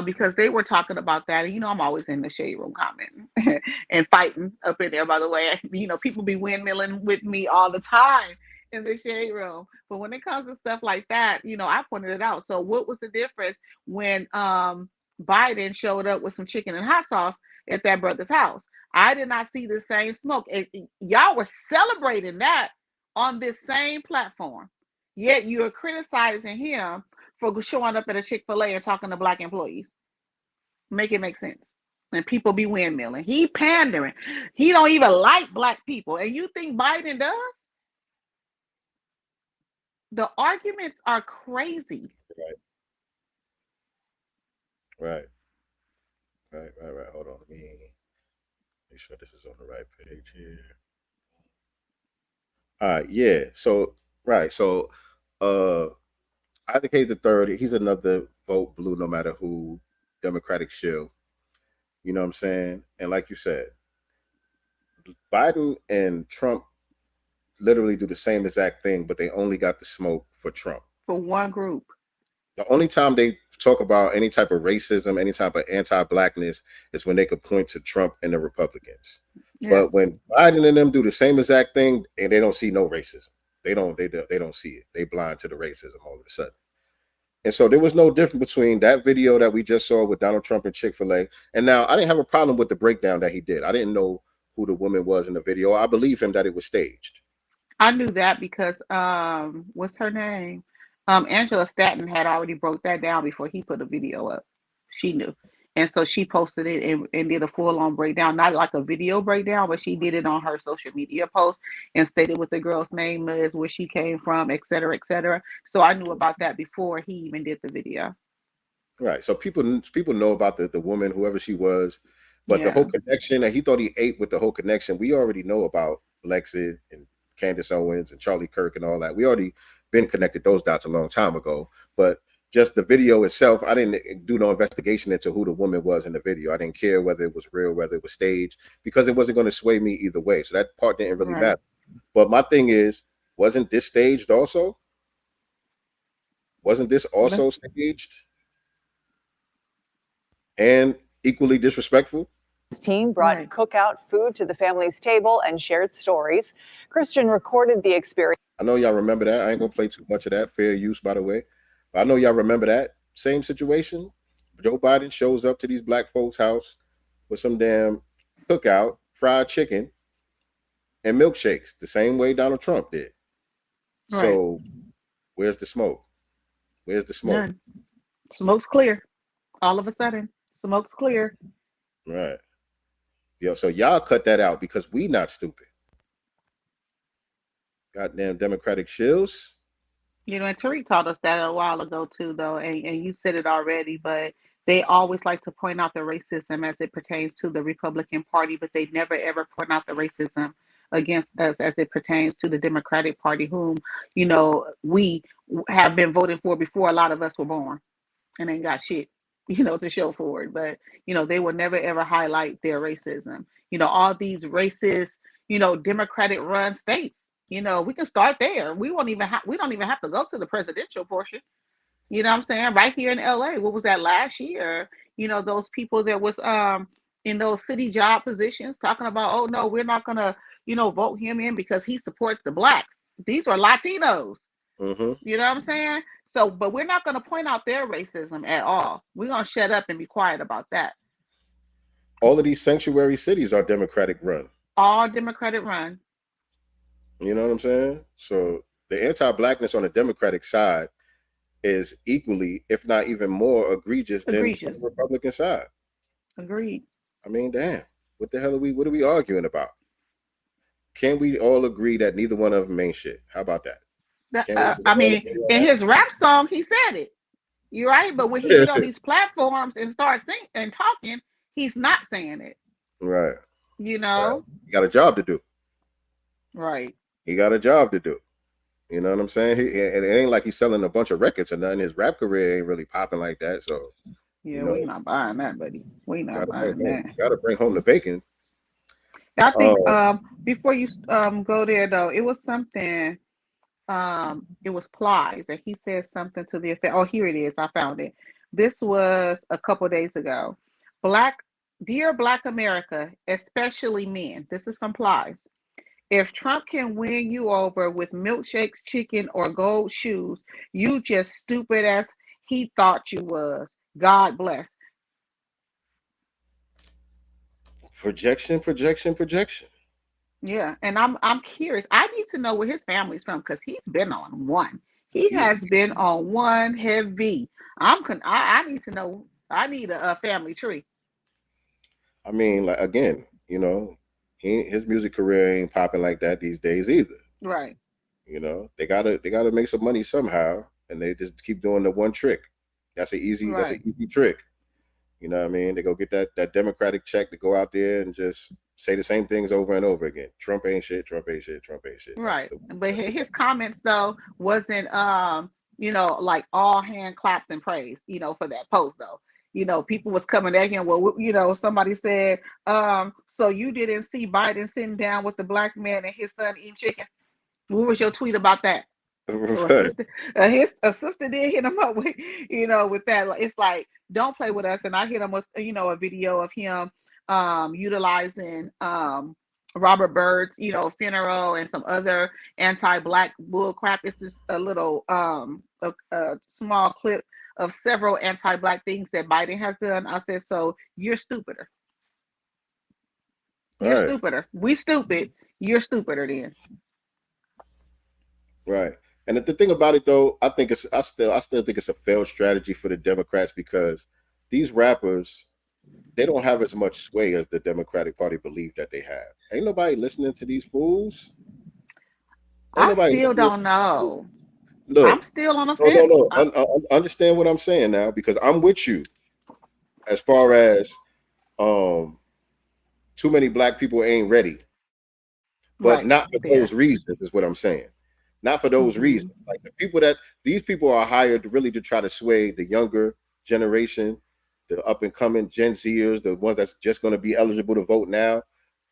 M: because they were talking about that. And, I'm always in the shade room commenting and fighting up in there, by the way. People be windmilling with me all the time in the shade room. But when it comes to stuff like that, I pointed it out. So what was the difference when Biden showed up with some chicken and hot sauce at that brother's house? I did not see the same smoke. Y'all were celebrating that on this same platform. Yet you are criticizing him for showing up at a Chick-fil-A and talking to black employees. Make it make sense. And people be windmilling. He pandering. He don't even like black people. And you think Biden does? The arguments are crazy.
K: Right. Hold on. Let me make sure this is on the right page here. All right. Yeah. So, right. So, Isaac Hayes III, he's another vote blue no matter who, Democratic shill. You know what I'm saying? And like you said, Biden and Trump literally do the same exact thing, but they only got the smoke for Trump.
M: For one group.
K: The only time they talk about any type of racism, any type of anti-blackness is when they could point to Trump and the Republicans. Yeah. But when Biden and them do the same exact thing and they don't see no racism, they don't see it. They blind to the racism all of a sudden. And so there was no difference between that video that we just saw with Donald Trump and Chick-fil-A. And now I didn't have a problem with the breakdown that he did. I didn't know who the woman was in the video. I believe him that it was staged.
M: I knew that because what's her name? Angela Stanton had already broke that down before he put a video up. She knew. And so she posted it and did a full-on breakdown, not like a video breakdown, but she did it on her social media post and stated what the girl's name is, where she came from, et cetera, et cetera. So I knew about that before he even did the video.
K: Right. So people know about the woman, whoever she was, but the whole connection that he thought he ate with the whole connection, we already know about Blexit and Candace Owens and Charlie Kirk and all that. We already been connected those dots a long time ago, but just the video itself, I didn't do no investigation into who the woman was in the video. I didn't care whether it was real, whether it was staged, because it wasn't going to sway me either way. So that part didn't really matter. But my thing is, wasn't this staged also? Wasn't this also staged? And equally disrespectful?
R: His team brought cookout food to the family's table and shared stories. Christian recorded the experience.
K: I know y'all remember that. I ain't going to play too much of that. Fair use, by the way. I know y'all remember that same situation. Joe Biden shows up to these black folks' house with some damn cookout, fried chicken, and milkshakes, the same way Donald Trump did. Right. So where's the smoke? Where's the smoke?
M: None. Smoke's clear. All of a sudden, smoke's clear.
K: Right. Yo, so y'all cut that out because we not stupid. Goddamn Democratic shills.
M: And Tariq taught us that a while ago too, though, and you said it already, but they always like to point out the racism as it pertains to the Republican Party, but they never ever point out the racism against us as it pertains to the Democratic Party, whom, we have been voting for before a lot of us were born and ain't got shit, to show for it. But, they will never ever highlight their racism. All these racist, Democratic run states. We can start there. We don't even have to go to the presidential portion. You know what I'm saying? Right here in LA. What was that last year? Those people that was in those city job positions talking about, oh no, we're not gonna, vote him in because he supports the blacks. These are Latinos.
K: Mm-hmm.
M: You know what I'm saying? So, but we're not gonna point out their racism at all. We're gonna shut up and be quiet about that.
K: All of these sanctuary cities are Democratic run.
M: All Democratic run.
K: You know what I'm saying? So the anti-blackness on the Democratic side is equally, if not even more, egregious than the Republican side.
M: Agreed.
K: I mean, damn. What the hell what are we arguing about? Can we all agree that neither one of them ain't shit? How about that?
M: In his rap song, he said it. You're right, but when he get on these platforms and start singing and talking, he's not saying it.
K: Right.
M: He
K: got a job to do.
M: Right.
K: He got a job to do. You know what I'm saying? And it ain't like he's selling a bunch of records or nothing. His rap career ain't really popping like that. So
M: yeah, we not buying that, buddy. We not buying that.
K: Got to bring home the bacon.
M: I think before you go there though, it was something. It was Plies, and he said something to the effect. Oh, here it is. I found it. This was a couple days ago. Dear Black America, especially men. This is from Plies. If Trump can win you over with milkshakes, chicken, or gold shoes, you just stupid as he thought you was. God bless.
K: Projection.
M: Yeah, and I'm curious. I need to know where his family's from because he's been on one. He has been on one heavy. I need to know. I need a family tree.
K: I mean, like again, his music career ain't popping like that these days either.
M: Right.
K: They gotta make some money somehow, and they just keep doing the one trick. That's an easy trick. You know what I mean? They go get that Democratic check to go out there and just say the same things over and over again. Trump ain't shit. Trump ain't shit. Trump ain't shit.
M: Right. But his comments though wasn't like all hand claps and praise, for that post though. People was coming at him. Well, somebody said, so you didn't see Biden sitting down with the black man and his son eating chicken? What was your tweet about that? So his sister did hit him up with, with that. It's like, don't play with us. And I hit him with, a video of him utilizing Robert Byrd's, funeral and some other anti-black bull crap. It's just a little a small clip of several anti-black things that Biden has done. I said, so you're stupider. You're stupider. We stupid. You're stupider then.
K: Right. And the thing about it though, I still think it's a failed strategy for the Democrats because these rappers, they don't have as much sway as the Democratic Party believe that they have. Ain't nobody listening to these fools.
M: I still don't know.
K: Look,
M: I'm still on the fence.
K: No. Understand what I'm saying now because I'm with you as far as too many black people ain't ready. But not for those reasons is what I'm saying. Not for those reasons. Like these people are hired really to try to sway the younger generation, the up and coming Gen Zers, the ones that's just going to be eligible to vote now.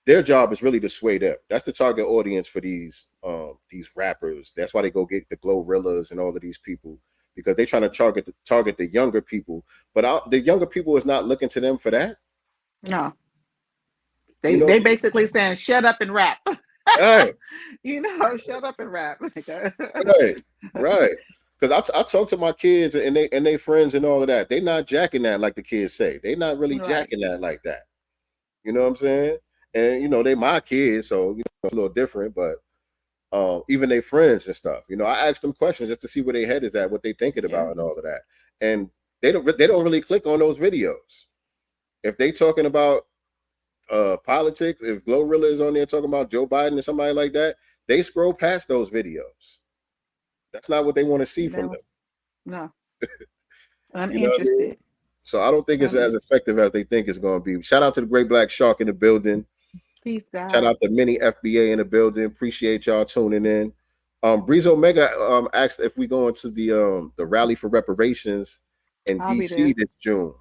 K: Their job is really to sway them. That's the target audience for these rappers. That's why they go get the Glorrillas and all of these people because they're trying to target the younger people. But the younger people is not looking to them for that.
M: No, they basically saying shut up and rap.
K: Right.
M: Shut up and rap.
K: Right. Because I talk to my kids and they friends and all of that. They not jacking that like the kids say. They not really jacking that like that. You know what I'm saying? And they my kids, so it's a little different. But even they friends and stuff. I ask them questions just to see where their head is at, what they thinking about, and all of that. And they don't really click on those videos. If they talking about politics, if Glorilla is on there talking about Joe Biden or somebody like that, they scroll past those videos. That's not what they want to see from them.
M: No. Uninterested.
K: I mean? So I don't think it's as effective as they think it's going to be. Shout out to the Great Black Shark in the building.
M: Peace, guys.
K: Shout out to Mini FBA in the building. Appreciate y'all tuning in. Breeze Omega asked if we go into the rally for reparations in DC this June.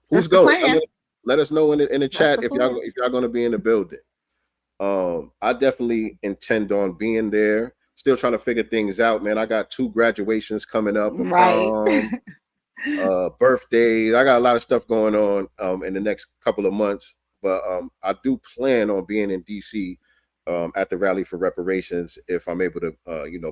K: Who's going? Let us know in the chat if y'all going to be in the building. I definitely intend on being there. Still trying to figure things out, man. I got 2 graduations coming up, birthdays. I got a lot of stuff going on in the next couple of months, but I do plan on being in DC at the rally for reparations if I'm able to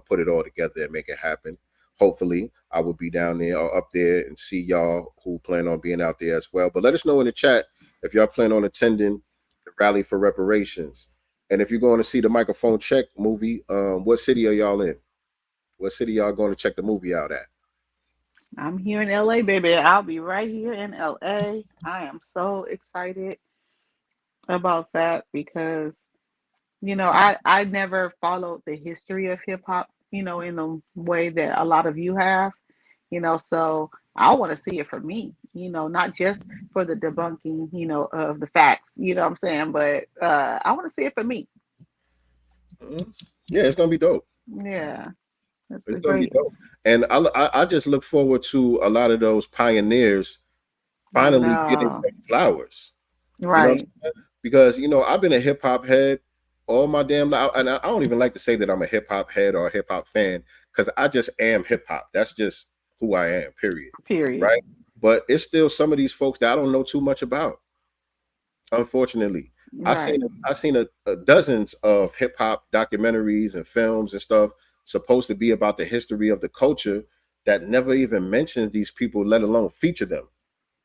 K: put it all together and make it happen. Hopefully I will be down there or up there and see y'all who plan on being out there as well. But let us know in the chat if y'all plan on attending the rally for reparations. And if you're going to see the Microphone Check movie, what city are y'all in? What city y'all going to check the movie out at?
M: I'm here in LA, baby. I'll be right here in LA. I am so excited about that because, I never followed the history of hip hop, in the way that a lot of you have, so I want to see it for me, not just for the debunking, of the facts, what I'm saying, but I want to see it for me.
K: Yeah, it's going to be dope.
M: Yeah.
K: It's going to be dope. And I just look forward to a lot of those pioneers finally getting some flowers.
M: Right.
K: Because, I've been a hip hop head all my damn life. And I don't even like to say that I'm a hip hop head or a hip hop fan because I just am hip hop. That's just who I am, period.
M: Period.
K: Right? But it's still some of these folks that I don't know too much about. Unfortunately,
M: Right.
K: I seen a dozens of hip hop documentaries and films and stuff supposed to be about the history of the culture that never even mentions these people, let alone feature them.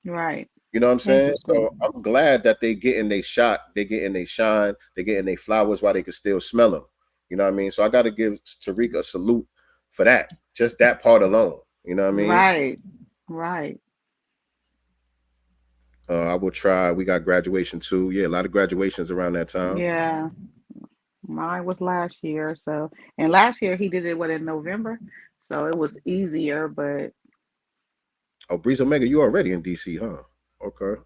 M: Right.
K: You know what I'm saying?
M: Interesting.
K: So I'm glad that they getting they shot, they getting they shine, they getting they flowers while they can still smell them. You know what I mean? So I got to give Tariq a salute for that, just that part alone. You know what I mean?
M: Right. Right.
K: I will try. We got graduation too. Yeah, a lot of graduations around that time.
M: Yeah. Mine was last year. So, and last year he did it in November. So it was easier, but.
K: Oh, Breeze Omega, you already in DC, huh? Okay.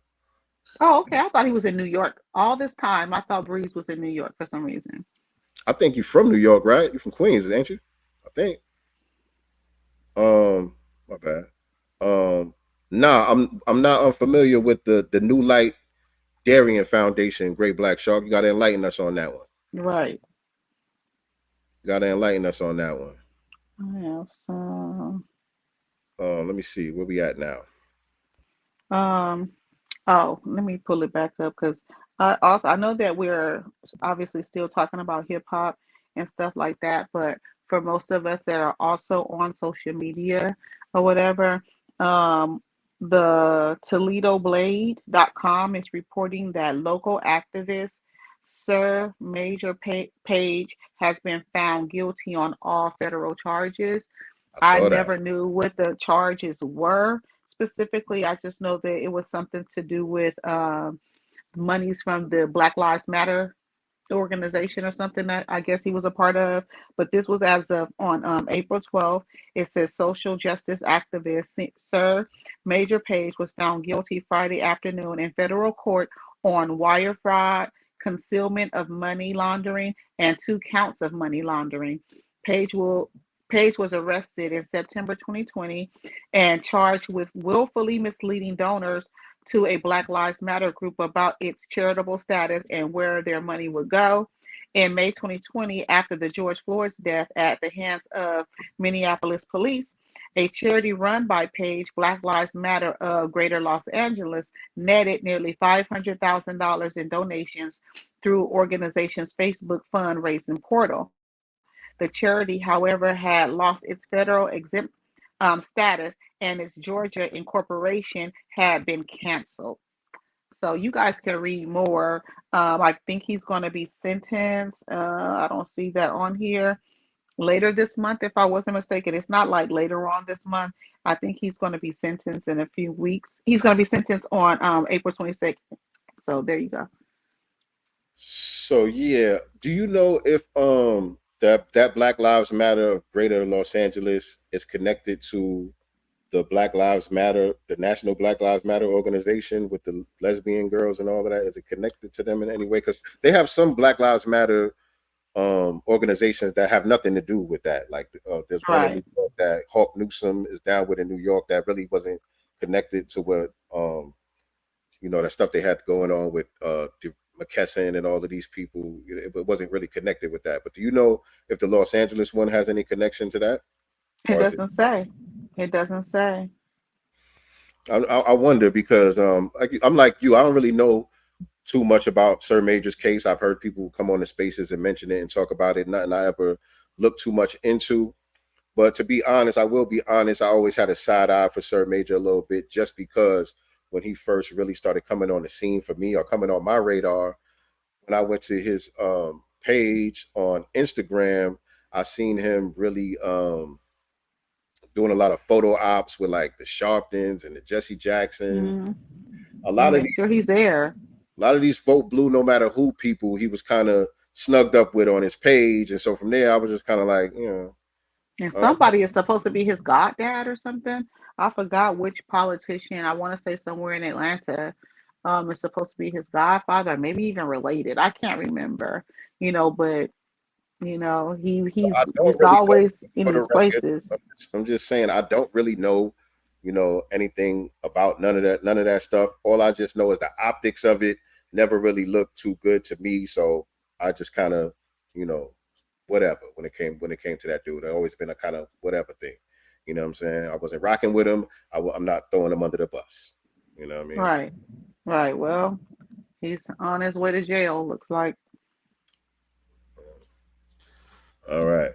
M: Oh, okay. I thought he was in New York all this time. I thought Breeze was in New York for some reason.
K: I think you're from New York, right? You're from Queens, ain't you? I think. My bad. Nah, I'm not unfamiliar with the New Light Darien Foundation, Great Black Shark. You gotta enlighten us on that one.
M: Right.
K: You gotta enlighten us on that one.
M: I have some.
K: Let me see where we at now.
M: Oh, let me pull it back up because I know that we're obviously still talking about hip hop and stuff like that, but for most of us that are also on social media or whatever, um, the ToledoBlade.com is reporting that local activist Sir Major Page has been found guilty on all federal charges. I
K: saw that.
M: never knew what the charges were specifically. I just know that it was something to do with monies from the Black Lives Matter organization or something that I guess he was a part of. But this was as of on April 12th. It says social justice activist Sir Major Page was found guilty Friday afternoon in federal court on wire fraud, concealment of money laundering, and 2 counts of money laundering. Page will Page was arrested in September 2020 and charged with willfully misleading donors to a Black Lives Matter group about its charitable status and where their money would go. In May 2020, after the George Floyd's death at the hands of Minneapolis police, a charity run by Page, Black Lives Matter of Greater Los Angeles, netted nearly $500,000 in donations through organization's Facebook fundraising portal. The charity, however, had lost its federal exempt status and its Georgia incorporation had been canceled. So you guys can read more. I think he's going to be sentenced. I don't see that on here. Later this month, if I wasn't mistaken. It's not like later on this month. I think he's going to be sentenced in a few weeks. He's going to be sentenced on April 26th. So there you go.
K: So yeah, do you know if that Black Lives Matter of Greater Los Angeles is connected to the Black Lives Matter, the National Black Lives Matter organization with the lesbian girls and all of that? Is it connected to them in any way? Because they have some Black Lives Matter organizations that have nothing to do with that. Like there's one in New York that Hawk Newsom is down with in New York that really wasn't connected to what that stuff they had going on with McKesson and all of these people. It wasn't really connected with that. But do you know if the Los Angeles one has any connection to that?
M: It doesn't say. It doesn't say.
K: I wonder because I'm like you. I don't really know too much about Sir Major's case. I've heard people come on the spaces and mention it and talk about it. Nothing I ever looked too much into. But to be honest, I will be honest. I always had a side eye for Sir Major a little bit, just because when he first really started coming on the scene for me, or coming on my radar, when I went to his page on Instagram, I seen him really doing a lot of photo ops with like the Sharptons and the Jesse Jacksons.
M: Mm-hmm.
K: A lot of
M: make sure he's there.
K: A lot of these vote blue, no matter who people he was kind of snugged up with on his page, and so from there I was just kind of like,
M: And somebody is supposed to be his goddad or something. I forgot which politician. I want to say somewhere in Atlanta. Is supposed to be his godfather, maybe even related. I can't remember. But he's always in these places.
K: I'm just saying I don't really know, anything about none of that stuff. All I just know is the optics of it never really looked too good to me. So I just kind of, whatever when it came to that dude. It always been a kind of whatever thing. You know what I'm saying? I wasn't rocking with him. I'm not throwing him under the bus. You know what I mean?
M: Right. Right. Well, he's on his way to jail, looks like.
K: All right.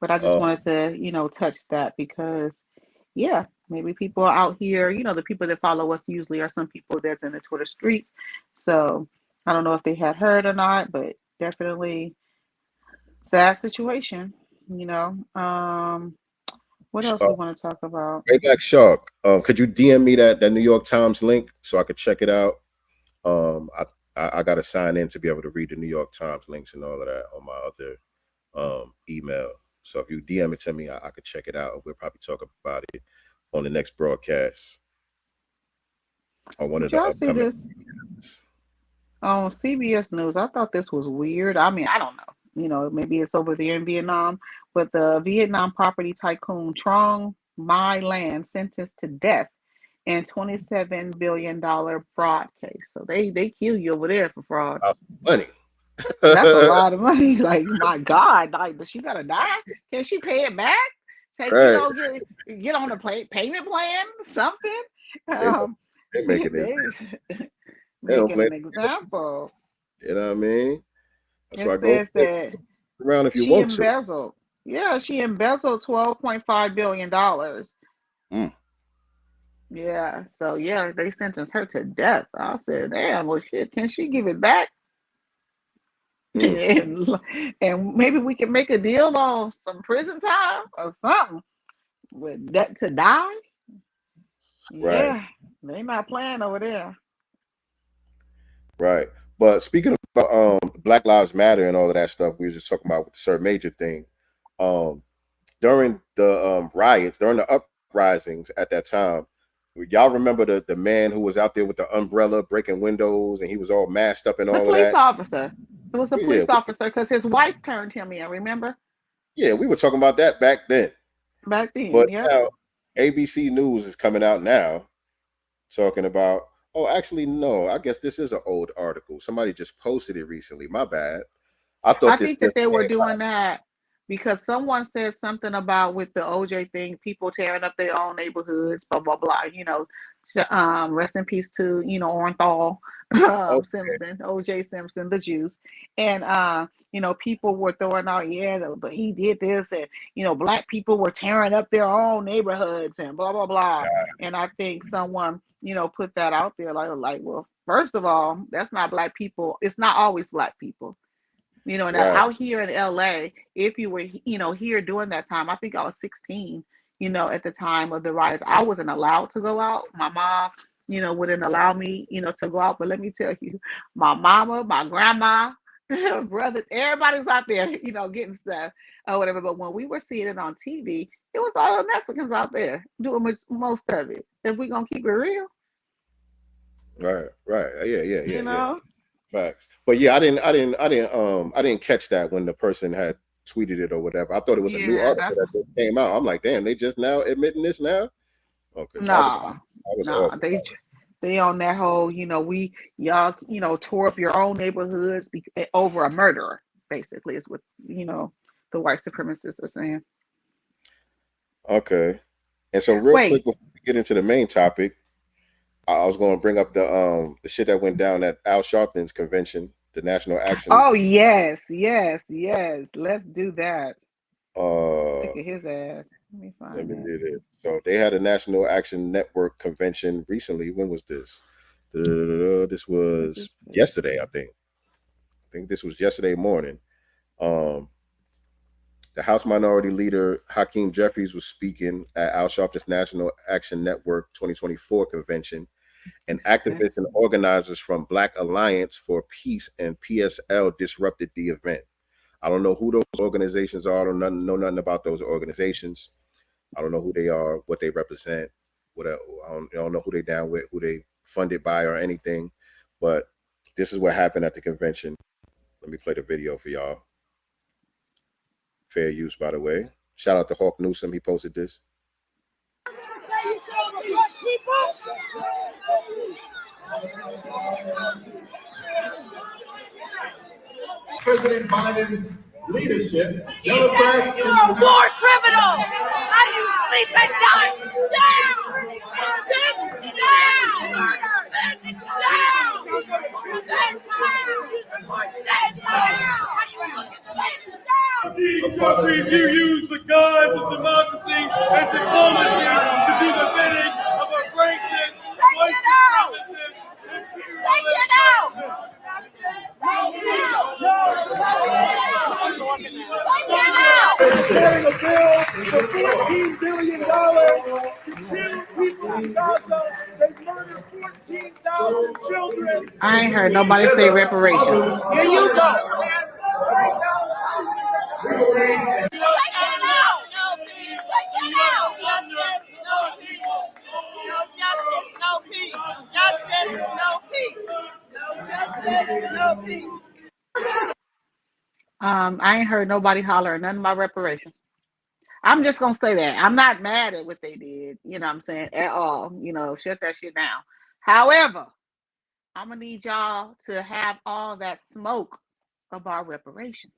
M: But I just wanted to, touch that because, yeah, maybe people are out here, the people that follow us usually are some people that's in the Twitter streets. So I don't know if they had heard or not, but definitely sad situation, What else we want to talk about?
K: Right back, Shark. Could you DM me that New York Times link so I could check it out? I got to sign in to be able to read the New York Times links and all of that on my other email. So if you DM it to me, I could check it out. We'll probably talk about it on the next broadcast. On one of the upcoming.
M: On CBS News, I thought this was weird. I mean, I don't know. Maybe it's over there in Vietnam, but the Vietnam property tycoon Trong My Lan sentenced to death in $27 billion fraud case. So they kill you over there for fraud.
K: Money.
M: That's a lot of money. Like, my God, like, does she gotta die? Can she pay it back? Take get on a payment plan, something.
K: They're making it.
M: Making an example.
K: You know what I mean? That's why I
M: says that
K: around if you want
M: to. Yeah, she embezzled $12.5 billion. Yeah, so yeah, they sentenced her to death. I said, damn, well, shit, can she give it back? And maybe we can make a deal on some prison time or something with that to die.
K: Right.
M: Yeah, they not playing over there.
K: Right. But speaking about Black Lives Matter and all of that stuff, we were just talking about with the Sir Major thing. During the riots, during the uprisings at that time, y'all remember the man who was out there with the umbrella breaking windows and he was all masked up and all of that?
M: The police officer. It was a police officer because his wife turned him in, remember?
K: Yeah, we were talking about that back then.
M: But
K: now ABC News is coming out now talking about, actually, no, I guess this is an old article. Somebody just posted it recently. My bad. I think
M: that they were doing that because someone said something about with the OJ thing, people tearing up their own neighborhoods, blah, blah, blah. Rest in peace to, Orenthal Simpson, OJ Simpson, the Jews. And, people were throwing out, but he did this. And, Black people were tearing up their own neighborhoods and blah, blah, blah. And I think someone, put that out there like, well, first of all, that's not Black people. It's not always Black people. And out here in LA, if you were, here during that time, I think I was 16, at the time of the riots, I wasn't allowed to go out. My mom, wouldn't allow me, to go out. But let me tell you, my mama, my grandma, brothers, everybody's out there, getting stuff or whatever. But when we were seeing it on TV, it was all the Mexicans out there doing most of it. If we're going to keep it real.
K: Right. Yeah. Facts. But yeah, I didn't catch that when the person had tweeted it or whatever. I thought it was a new article that just came out. I'm like, damn, they just now admitting this now? Okay. So I was
M: they on that whole, y'all tore up your own neighborhoods over a murderer, basically, is what, the white supremacists are saying.
K: Okay. And so real quick before we get into the main topic, I was going to bring up the shit that went down at Al Sharpton's convention, the National Action.
M: Oh yes. Let's do that. Look at his ass. Let me find it.
K: So they had a National Action Network convention recently. When was this? This was yesterday, I think. This was yesterday morning. The House Minority Leader Hakeem Jeffries was speaking at Al Sharpton's National Action Network 2024 convention, and activists and organizers from Black Alliance for Peace and PSL disrupted the event. I don't know who those organizations are. I don't know nothing about those organizations. I don't know who they are, what they represent. I don't know who they down with, who they funded by or anything. But this is what happened at the convention. Let me play the video for y'all. Fair use, by the way. Shout out to Hawk Newsom. He posted this.
S: President Biden's leadership, Democrats, you're a war criminal. use the guise of democracy and diplomacy to do the bidding of a racist, white supremacist, preparing a bill for $14 billion to kill people in Gaza. They murdered 14,000 children.
M: I ain't heard nobody say reparations.
S: Here you go.
M: I ain't heard nobody hollering nothing about reparations. I'm just gonna say that. I'm not mad at what they did, you know what I'm saying, at all. Shut that shit down. However, I'm gonna need y'all to have all that smoke about reparations.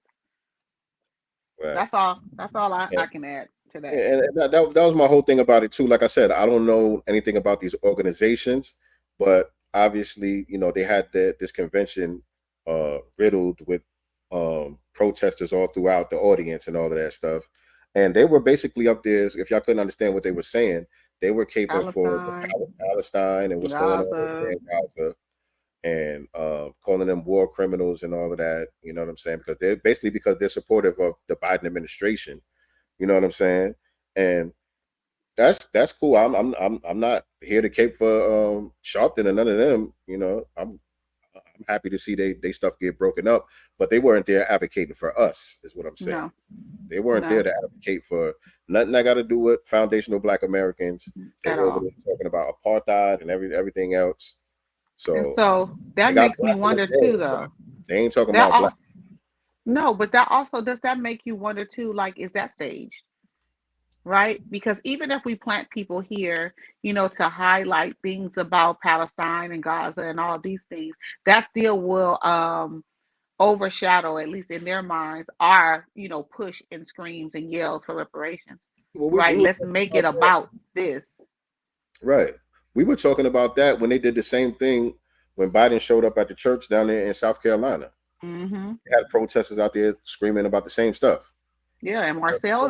K: Right.
M: That's all. That's all I can add to that.
K: And that was my whole thing about it too. Like I said, I don't know anything about these organizations, but obviously, they had this convention riddled with protesters all throughout the audience and all of that stuff. And they were basically up there. If y'all couldn't understand what they were saying, they were capable for Palestine and what's going on in Gaza, and calling them war criminals and all of that. You know what I'm saying? Because they're supportive of the Biden administration. You know what I'm saying? And that's cool. I'm not here to cape for Sharpton or none of them. I'm happy to see they stuff get broken up, but they weren't there advocating for us, is what I'm saying.
M: No.
K: They weren't there to advocate for nothing that got to do with foundational Black Americans. They were over there talking about apartheid and everything else.
M: So that makes me wonder too, though.
K: They ain't talking about Black.
M: No, but that also, does that make you wonder too, like, is that staged? Right? Because even if we plant people here, to highlight things about Palestine and Gaza and all these things, that still will overshadow, at least in their minds, our, push and screams and yells for reparations. Right? Let's make it about this.
K: Right. We were talking about that when they did the same thing when Biden showed up at the church down there in South Carolina.
M: Mm-hmm.
K: They had protesters out there screaming about the same stuff.
M: Yeah, and Marcel,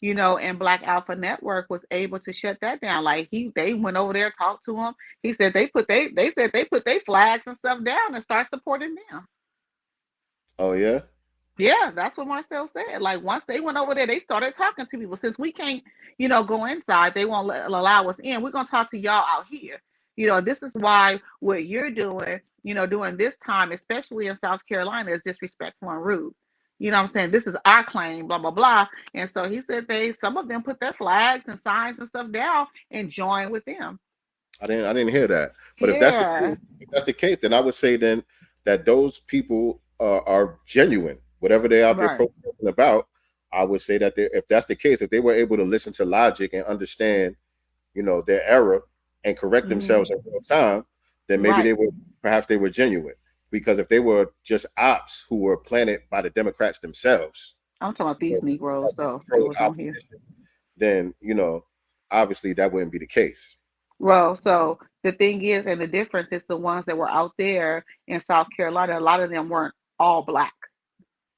M: and Black Alpha Network was able to shut that down. Like they went over there, talked to him. He said they put their flags and stuff down and start supporting them.
K: Oh yeah?
M: Yeah, that's what Marcel said. Like once they went over there, they started talking to people. Since we can't, go inside, they won't allow us in. We're gonna talk to y'all out here. This is why what you're doing, during this time, especially in South Carolina, is disrespectful and rude. You know what I'm saying? This is our claim, blah, blah, blah. And so he said some of them put their flags and signs and stuff down and joined with them.
K: I didn't hear that. But if that's the case, then I would say then that those people are genuine. Whatever they're out there protesting about, I would say that if that's the case, if they were able to listen to logic and understand, their error and correct themselves in real time, then maybe they were genuine. Because if they were just ops who were planted by the Democrats themselves,
M: I'm talking about these Negroes, though.
K: Then obviously that wouldn't be the case.
M: Well, so the thing is, and the difference is the ones that were out there in South Carolina, a lot of them weren't all Black.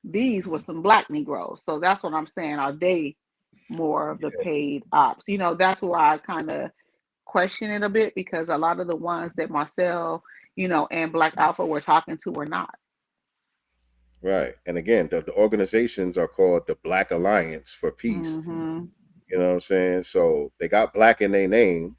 M: These were some Black Negroes. So that's what I'm saying. Are they more of the paid ops? That's where I kind of question it a bit, because a lot of the ones that Marcel, and Black Alpha were talking to were not.
K: Right. And again, the organizations are called the Black Alliance for Peace.
M: Mm-hmm.
K: You know what I'm saying? So they got Black in their name,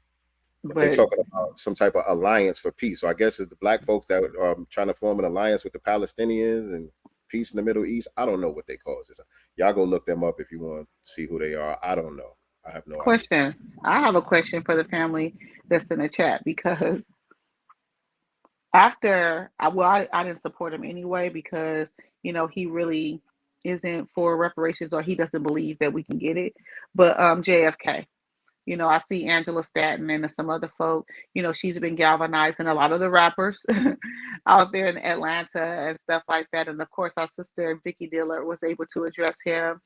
K: but they're talking about some type of alliance for peace. So I guess it's the Black folks that are trying to form an alliance with the Palestinians and peace in the Middle East. I don't know what they call this. Y'all go look them up if you want to see who they are. I don't know. I have no
M: idea. I have a question for the family that's in the chat, because I didn't support him anyway, because he really isn't for reparations, or he doesn't believe that we can get it. But JFK, I see Angela Stanton and some other folk, she's been galvanizing a lot of the rappers out there in Atlanta and stuff like that. And of course, our sister Vicky Dillard was able to address him.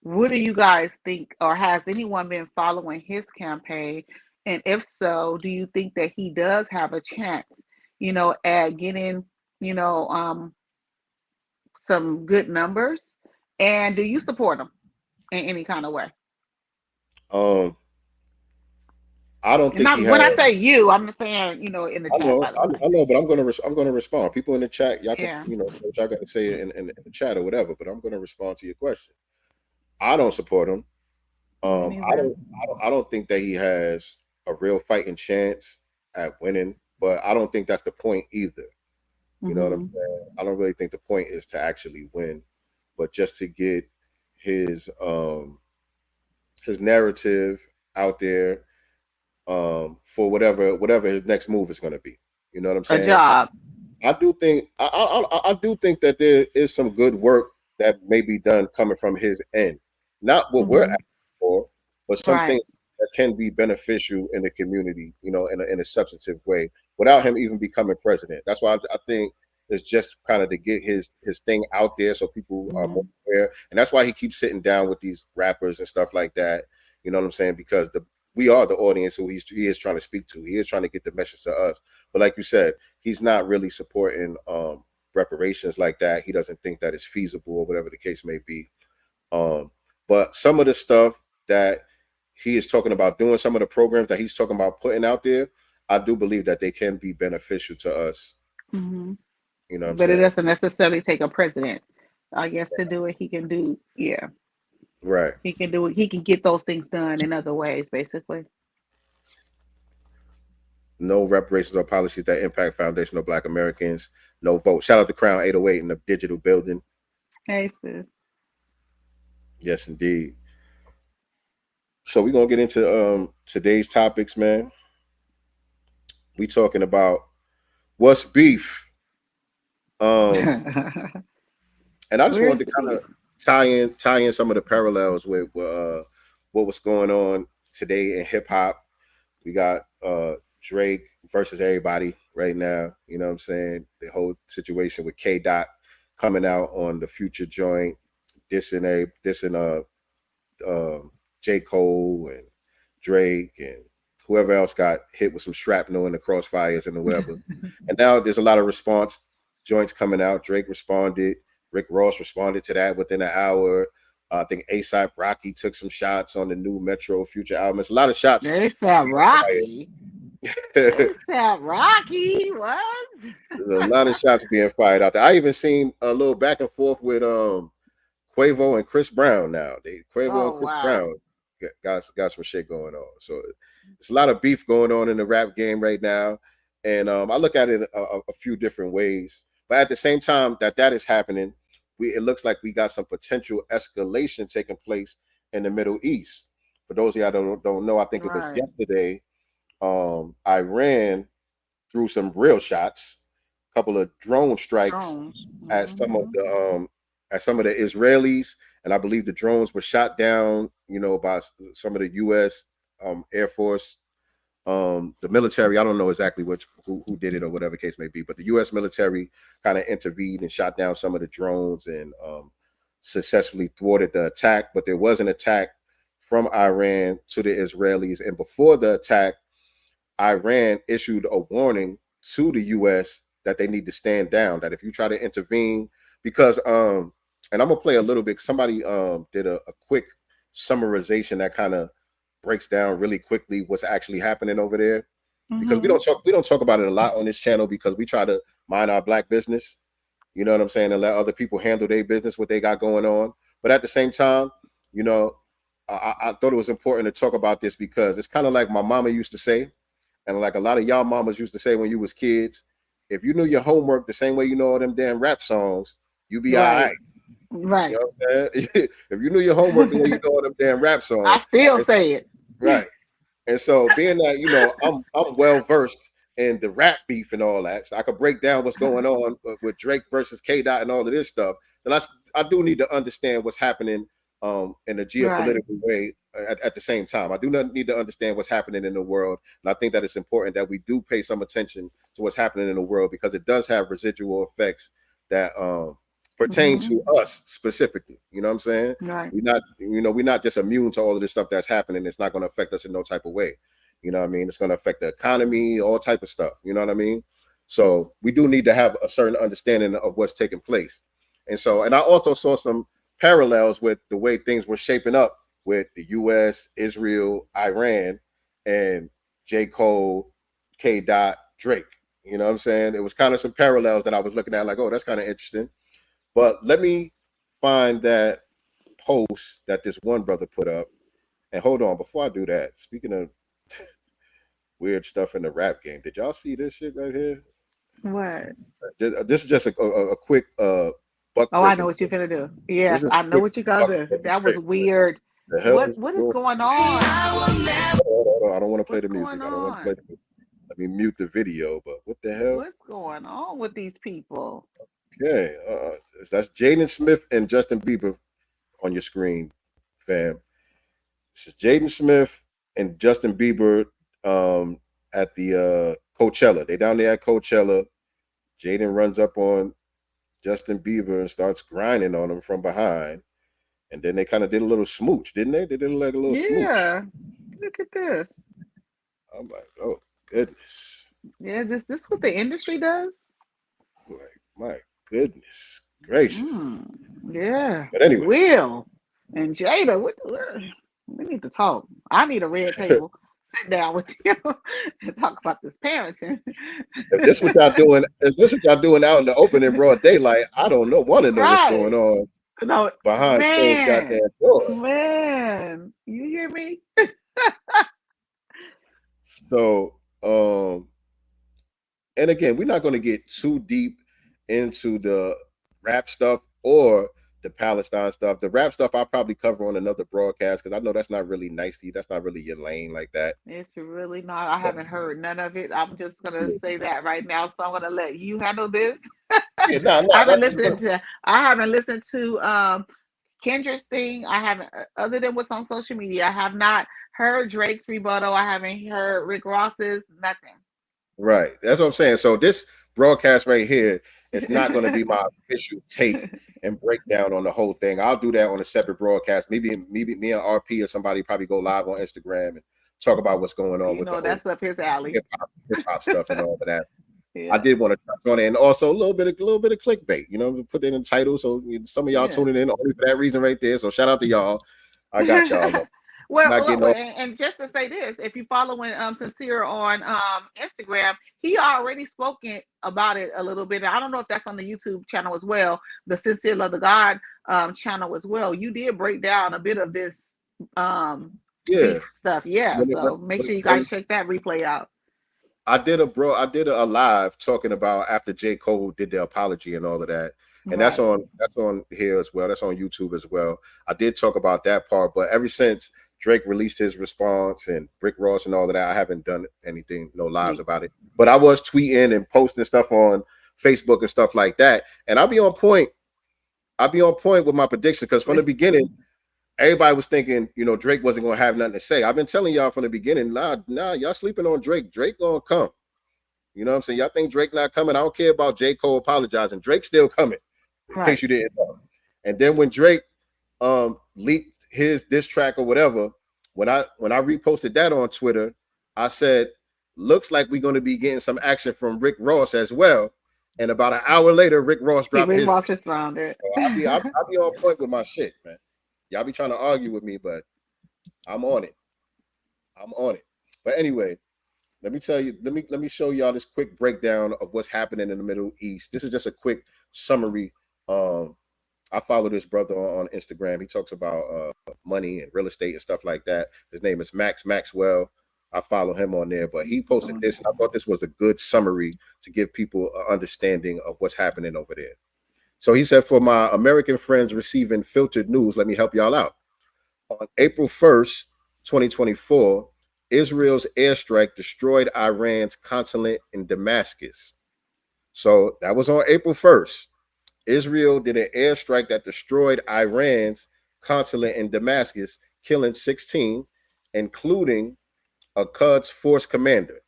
M: What do you guys think, or has anyone been following his campaign? And if so, do you think that he does have a chance, at getting, some good numbers And do you support him in any kind of way?
K: I don't think
M: Not
K: he
M: when I
K: has.
M: say you, I'm saying, you know, in the
K: I
M: chat,
K: know,
M: by the way.
K: I know, but I'm gonna respond. People in the chat, y'all can,
M: Yeah.
K: you know, what y'all got to say in the chat or whatever. But I'm gonna respond to your question. I don't support him. I don't think that he has a real fighting chance at winning. But I don't think that's the point either. You know what I'm saying? I don't really think the point is to actually win, but just to get his narrative out there for whatever his next move is going to be. You know what I'm
M: A
K: saying?
M: job.
K: I do think I do think that there is some good work that may be done coming from his end. Not what we're asking for, but something
M: Right.
K: that can be beneficial in the community, you know, in a substantive way, without him even becoming president. That's why I think it's just kind of to get his thing out there so people are more aware. And that's why he keeps sitting down with these rappers and stuff like that. You know what I'm saying? Because we are the audience who he is trying to speak to. He is trying to get the message to us. But like you said, he's not really supporting reparations like that. He doesn't think that it's feasible or whatever the case may be. But some of the stuff that he is talking about doing, some of the programs that he's talking about putting out there, I do believe that they can be beneficial to us. You know what I'm
M: But it
K: saying?
M: doesn't necessarily take a president, I guess, to do it. He can do, yeah.
K: Right.
M: He can do it. He can get those things done in other ways, basically.
K: No reparations or policies that impact foundational Black Americans. No vote. Shout out to Crown 808 in the digital building.
M: Hey, sis.
K: Yes, indeed. So we're gonna get into today's topics, man. We talking about what's beef. And I just wanted to kind of tie in some of the parallels with what was going on today in hip hop. We got Drake versus everybody right now. You know what I'm saying? The whole situation with K Dot coming out on the Future joint, dissing J. Cole and Drake and whoever else got hit with some shrapnel in the crossfires and whatever. And now there's a lot of response joints coming out. Drake responded. Rick Ross responded to that within an hour. I think A$AP Rocky took some shots on the new Metro Future album. It's a lot of shots.
M: A$AP Rocky. A$AP Rocky. What?
K: There's a lot of shots being fired out there. I even seen a little back and forth with Quavo and Chris Brown now. Quavo and Chris Brown got some shit going on. So it's a lot of beef going on in the rap game right now. And I look at it a few different ways. But at the same time that is happening, it looks like we got some potential escalation taking place in the Middle East. For those of y'all that don't know, I think it was yesterday, Iran threw some real shots, a couple of drone strikes at some of the Israelis, and I believe the drones were shot down, you know, by some of the U.S. Air Force, the military. I don't know exactly who did it or whatever case may be, but the U.S. military kind of intervened and shot down some of the drones and successfully thwarted the attack. But there was an attack from Iran to the Israelis, and before the attack, Iran issued a warning to the U.S. that they need to stand down. That if you try to intervene, because and I'm gonna play a little bit. Somebody did a quick summarization that kind of breaks down really quickly what's actually happening over there, because we don't talk about it a lot on this channel because we try to mind our Black business, you know what I'm saying, and let other people handle their business, what they got going on. But at the same time, you know, I thought it was important to talk about this because it's kind of like my mama used to say, and like a lot of y'all mamas used to say when you was kids, if you knew your homework the same way you know all them damn rap songs, you be all right.
M: Right.
K: You know what I'm saying? If you knew your homework the way you know all them damn rap songs,
M: I still say it.
K: Right. And so being that, you know, I'm well versed in the rap beef and all that, so I could break down what's going on with Drake versus K Dot and all of this stuff, then I do need to understand what's happening in a geopolitical way at the same time. I do not need to understand what's happening in the world. And I think that it's important that we do pay some attention to what's happening in the world because it does have residual effects that pertain to us specifically. You know what I'm saying?
M: Right.
K: We're not just immune to all of this stuff that's happening. It's not going to affect us in no type of way. You know what I mean? It's going to affect the economy, all type of stuff. You know what I mean? So we do need to have a certain understanding of what's taking place. And I also saw some parallels with the way things were shaping up with the U.S., Israel, Iran, and J. Cole, K. Dot, Drake. You know what I'm saying? It was kind of some parallels that I was looking at, like, oh, that's kind of interesting. But let me find that post that this one brother put up. And hold on, before I do that, speaking of weird stuff in the rap game, did y'all see this shit right here?
M: What?
K: This is just a quick buck.
M: Oh, I know what you're gonna do. Yes, I know what you're gonna do. That was weird. What is going on?
K: Hold on, I don't want to play
M: What's
K: the music.
M: going
K: I don't want to
M: on?
K: play the music. Let me mute the video. But what the hell?
M: What's going on with these people?
K: Okay, that's Jaden Smith and Justin Bieber on your screen, fam. This is Jaden Smith and Justin Bieber at the Coachella. They down there at Coachella. Jaden runs up on Justin Bieber and starts grinding on him from behind. And then they kind of did a little smooch, didn't they? They did like a little smooch.
M: Yeah. Look at this.
K: I'm like, oh goodness.
M: Yeah, this what the industry does?
K: Like, my goodness gracious.
M: Yeah.
K: But anyway.
M: Will and Jada, we need to talk. I need a red table. Sit down with you and talk about this parenting.
K: If this what y'all doing, out in the open in broad daylight, I don't know. Want to know what's going on behind those goddamn doors.
M: Man, you hear me?
K: So, and again, we're not going to get too deep into the rap stuff or the Palestine stuff. The rap stuff I'll probably cover on another broadcast because I know that's not really nicey. That's not really your lane like that.
M: It's really not. I haven't heard none of it. I'm just gonna say that right now. So I'm gonna let you handle this. I haven't listened to Kendra's thing. I haven't, other than what's on social media. I have not heard Drake's rebuttal. I haven't heard Rick Ross's. Nothing.
K: Right. That's what I'm saying. So this broadcast right here, it's not going to be my official take and breakdown on the whole thing. I'll do that on a separate broadcast. Maybe me and RP or somebody probably go live on Instagram and talk about what's going on with
M: that's up his alley.
K: Hip hop stuff and all of that.
M: Yeah.
K: I did want to touch on it, and also a little bit of clickbait. You know, put it in the title, so some of y'all tuning in only for that reason right there. So shout out to y'all. I got y'all.
M: And just to say this, if you following Sincere on Instagram, he already spoken about it a little bit. I don't know if that's on the YouTube channel as well, the Sincere Love the God channel as well. You did break down a bit of this stuff. Yeah. So make sure you guys check that replay out.
K: I did a live talking about after J. Cole did the apology and all of that. And that's on here as well. That's on YouTube as well. I did talk about that part, but ever since Drake released his response and Rick Ross and all of that, I haven't done anything, no lives about it. But I was tweeting and posting stuff on Facebook and stuff like that. And I'll be on point. With my prediction because from the beginning, everybody was thinking, Drake wasn't going to have nothing to say. I've been telling y'all from the beginning, nah, y'all sleeping on Drake. Drake going to come. You know what I'm saying? Y'all think Drake not coming? I don't care about J. Cole apologizing. Drake's still coming, in case you didn't know. And then when Drake leaked his diss track or whatever, when I reposted that on Twitter, I said, looks like we're going to be getting some action from Rick Ross as well. And about an hour later, Rick Ross dropped his.
M: Rick Ross responded.
K: So I'll be on point with my shit, man. Y'all be trying to argue with me, but I'm on it. But anyway, let me tell you, let me show y'all this quick breakdown of what's happening in the Middle East. This is just a quick summary. I follow this brother on Instagram. He talks about money and real estate and stuff like that. His name is Maxwell. I follow him on there, but he posted this, and I thought this was a good summary to give people an understanding of what's happening over there. So he said, for my American friends receiving filtered news, let me help y'all out. On April 1st, 2024, Israel's airstrike destroyed Iran's consulate in Damascus. So that was on April 1st. Israel did an airstrike that destroyed Iran's consulate in Damascus, killing 16, including a Quds force commander.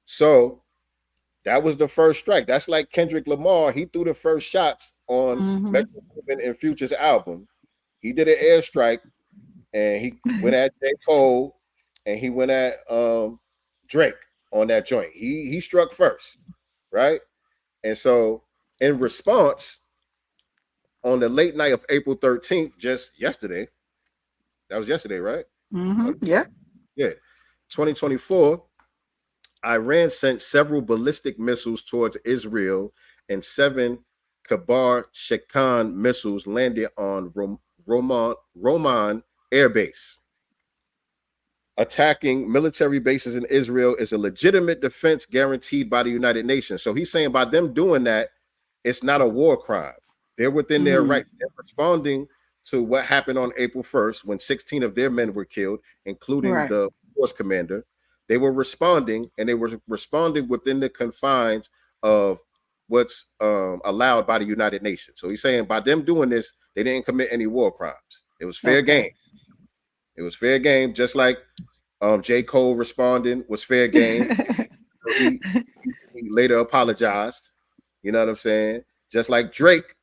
K: So that was the first strike. That's like Kendrick Lamar. He threw the first shots on Metro Boomin and Future's album. He did an airstrike, and he went at J. Cole, and he went at Drake on that joint. He struck first, right? And so in response, on the late night of April 13th, just yesterday. That was yesterday, right?
M: Yeah.
K: Yeah. 2024, Iran sent several ballistic missiles towards Israel, and 7 Kabar Shekan missiles landed on Roman Air Base. Attacking military bases in Israel is a legitimate defense guaranteed by the United Nations. So he's saying by them doing that, it's not a war crime. They're within their rights. They're responding to what happened on April 1st when 16 of their men were killed, including the force commander. They were responding, and they were responding within the confines of what's allowed by the United Nations. So he's saying by them doing this, they didn't commit any war crimes. It was fair game. It was fair game, just like J. Cole responding was fair game. he later apologized. You know what I'm saying? Just like Drake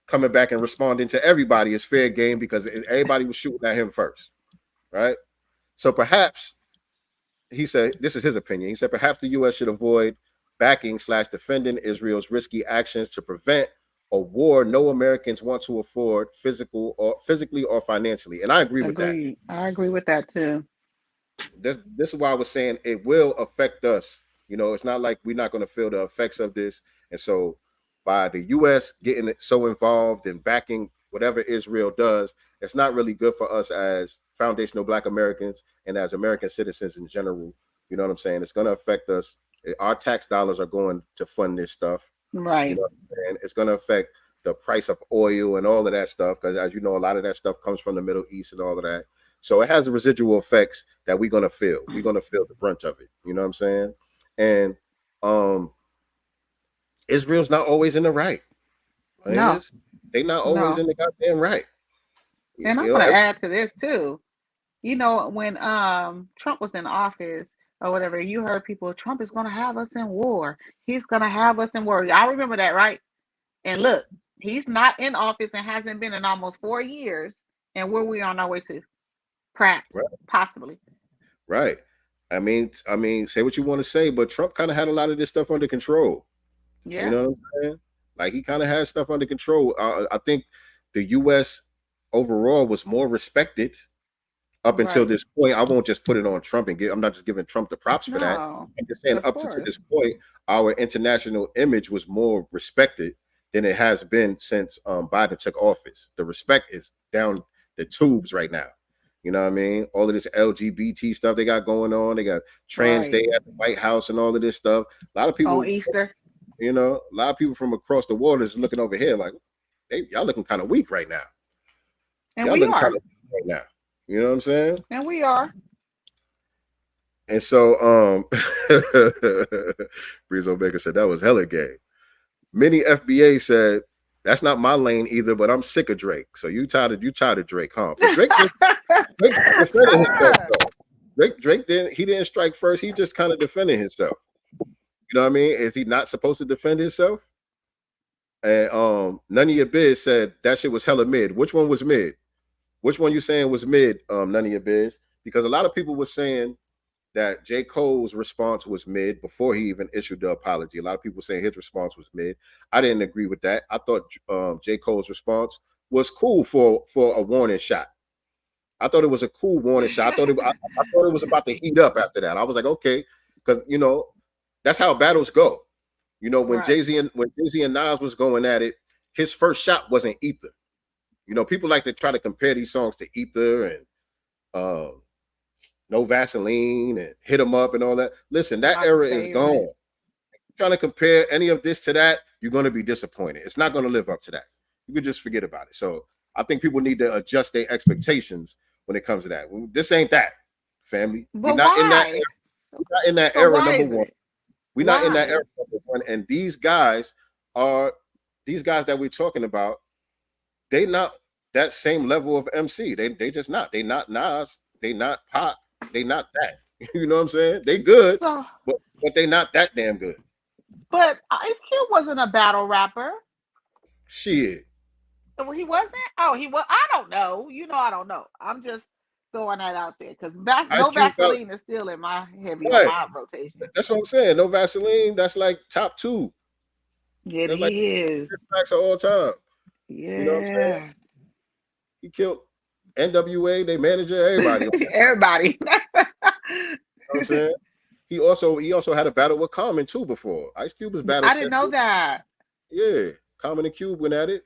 K: coming back and responding to everybody is fair game because everybody was shooting at him first, right? So perhaps, he said, this is his opinion, he said perhaps the U.S. should avoid backing/defending Israel's risky actions to prevent a war no Americans want to afford physically or financially. And I agree with that.
M: I agree with that too.
K: This is why I was saying it will affect us. You know, it's not like we're not going to feel the effects of this. And so by the U.S. getting so involved in backing whatever Israel does, it's not really good for us as foundational Black Americans and as American citizens in general. You know what I'm saying? It's going to affect us. Our tax dollars are going to fund this stuff.
M: Right.
K: You know what I'm saying? It's going to affect the price of oil and all of that stuff because, as you know, a lot of that stuff comes from the Middle East and all of that. So it has residual effects that we're going to feel. We're going to feel the brunt of it. You know what I'm saying? And Israel's not always in the right.
M: No.
K: They're not always in the goddamn right.
M: And I'm going to add to this too. You know, when Trump was in office or whatever, you heard people, Trump is going to have us in war. He's going to have us in war. I remember that, right? And look, he's not in office and hasn't been in almost 4 years. And where we on our way to? Perhaps, possibly.
K: Right. I mean, say what you want to say, but Trump kind of had a lot of this stuff under control.
M: Yeah.
K: You know what I'm saying? Like he kind of has stuff under control. I think the U.S. overall was more respected up until this point. I won't just put it on Trump and I'm not just giving Trump the props for that. I'm just saying up to this point, our international image was more respected than it has been since Biden took office. The respect is down the tubes right now. You know what I mean? All of this LGBT stuff they got going on. They got Trans Day at the White House and all of this stuff. A lot of people
M: on Easter.
K: You know, a lot of people from across the water is looking over here like, y'all looking kind of weak right now.
M: And
K: y'all
M: we
K: looking
M: are
K: kind of weak right now. You know what I'm saying?
M: And we are.
K: And so Breezo Baker said that was hella gay. Many FBA said that's not my lane either, but I'm sick of Drake. So you tired of Drake, huh? But Drake defended himself. Drake didn't strike first. He just kind of defended himself. You know what I mean? Is he not supposed to defend himself? And none of your biz said that shit was hella mid. Which one was mid? Which one you saying was mid? None of your biz, because a lot of people were saying that J. Cole's response was mid before he even issued the apology. A lot of people saying his response was mid. I didn't agree with that. I thought J. Cole's response was cool for a warning shot. I thought it was a cool warning shot. I thought it was about to heat up after that. I was like, okay, because you know that's how battles go. You know, when Jay-Z and Nas was going at it, his first shot wasn't Ether. You know, people like to try to compare these songs to Ether and No Vaseline and Hit 'Em Up and all that. Listen, that era is gone. If you're trying to compare any of this to that, you're going to be disappointed. It's not going to live up to that. You could just forget about it. So I think people need to adjust their expectations when it comes to that. This ain't that, family. We're not in that era. We're not in that era, number one. We're not in that era, number one. And these guys that we're talking about, they not that same level of MC. They just not. They not Nas. They not Pop. They not that. You know what I'm saying? They good, but they not that damn good.
M: But Ice Cube wasn't a battle rapper.
K: Shit.
M: Well, he wasn't? Oh, he was. I don't know. You know, I don't know. I'm just throwing that out there because No Vaseline is still in my heavy on my rotation.
K: That's what I'm saying. No Vaseline, that's like top 2.
M: Yeah, it is.
K: Tracks of all time.
M: Yeah.
K: You know what I'm saying? He killed NWA, they manager, everybody.
M: Everybody.
K: You know what I'm saying? He also had a battle with Common too before. Ice Cube was battle
M: I
K: tested.
M: didn't know that.
K: Yeah, Common and Cube went at it.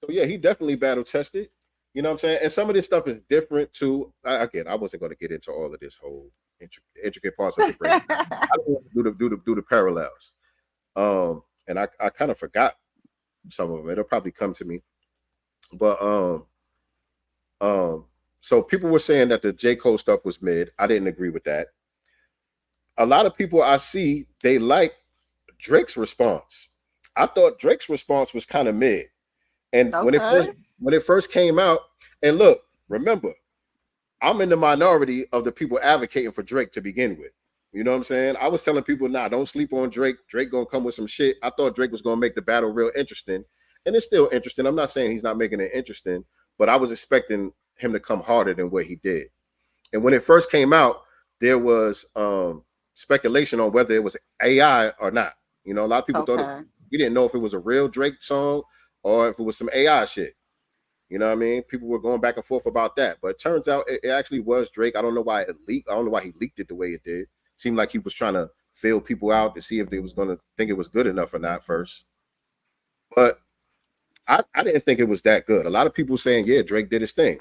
K: So yeah, he definitely battle tested. You know what I'm saying? And some of this stuff is different too. Again, I wasn't going to get into all of this whole intricate parts of the break. I don't want to do the parallels. And I kind of forgot some of them. It'll probably come to me. But so people were saying that the J. Cole stuff was mid. I didn't agree with that. A lot of people I see, they like Drake's response. I thought Drake's response was kind of mid. And when it first came out, and look, remember, I'm in the minority of the people advocating for Drake to begin with. You know what I'm saying? I was telling people, nah, don't sleep on Drake. Drake gonna come with some shit. I thought Drake was gonna make the battle real interesting. And it's still interesting. I'm not saying he's not making it interesting, but I was expecting him to come harder than what he did. And when it first came out, there was speculation on whether it was AI or not. You know, a lot of people thought we didn't know if it was a real Drake song or if it was some AI shit. You know what I mean? People were going back and forth about that. But it turns out it actually was Drake. I don't know why it leaked. I don't know why he leaked it the way it did. Seemed like he was trying to feel people out to see if they was going to think it was good enough or not first. But I didn't think it was that good. A lot of people saying, yeah, Drake did his thing.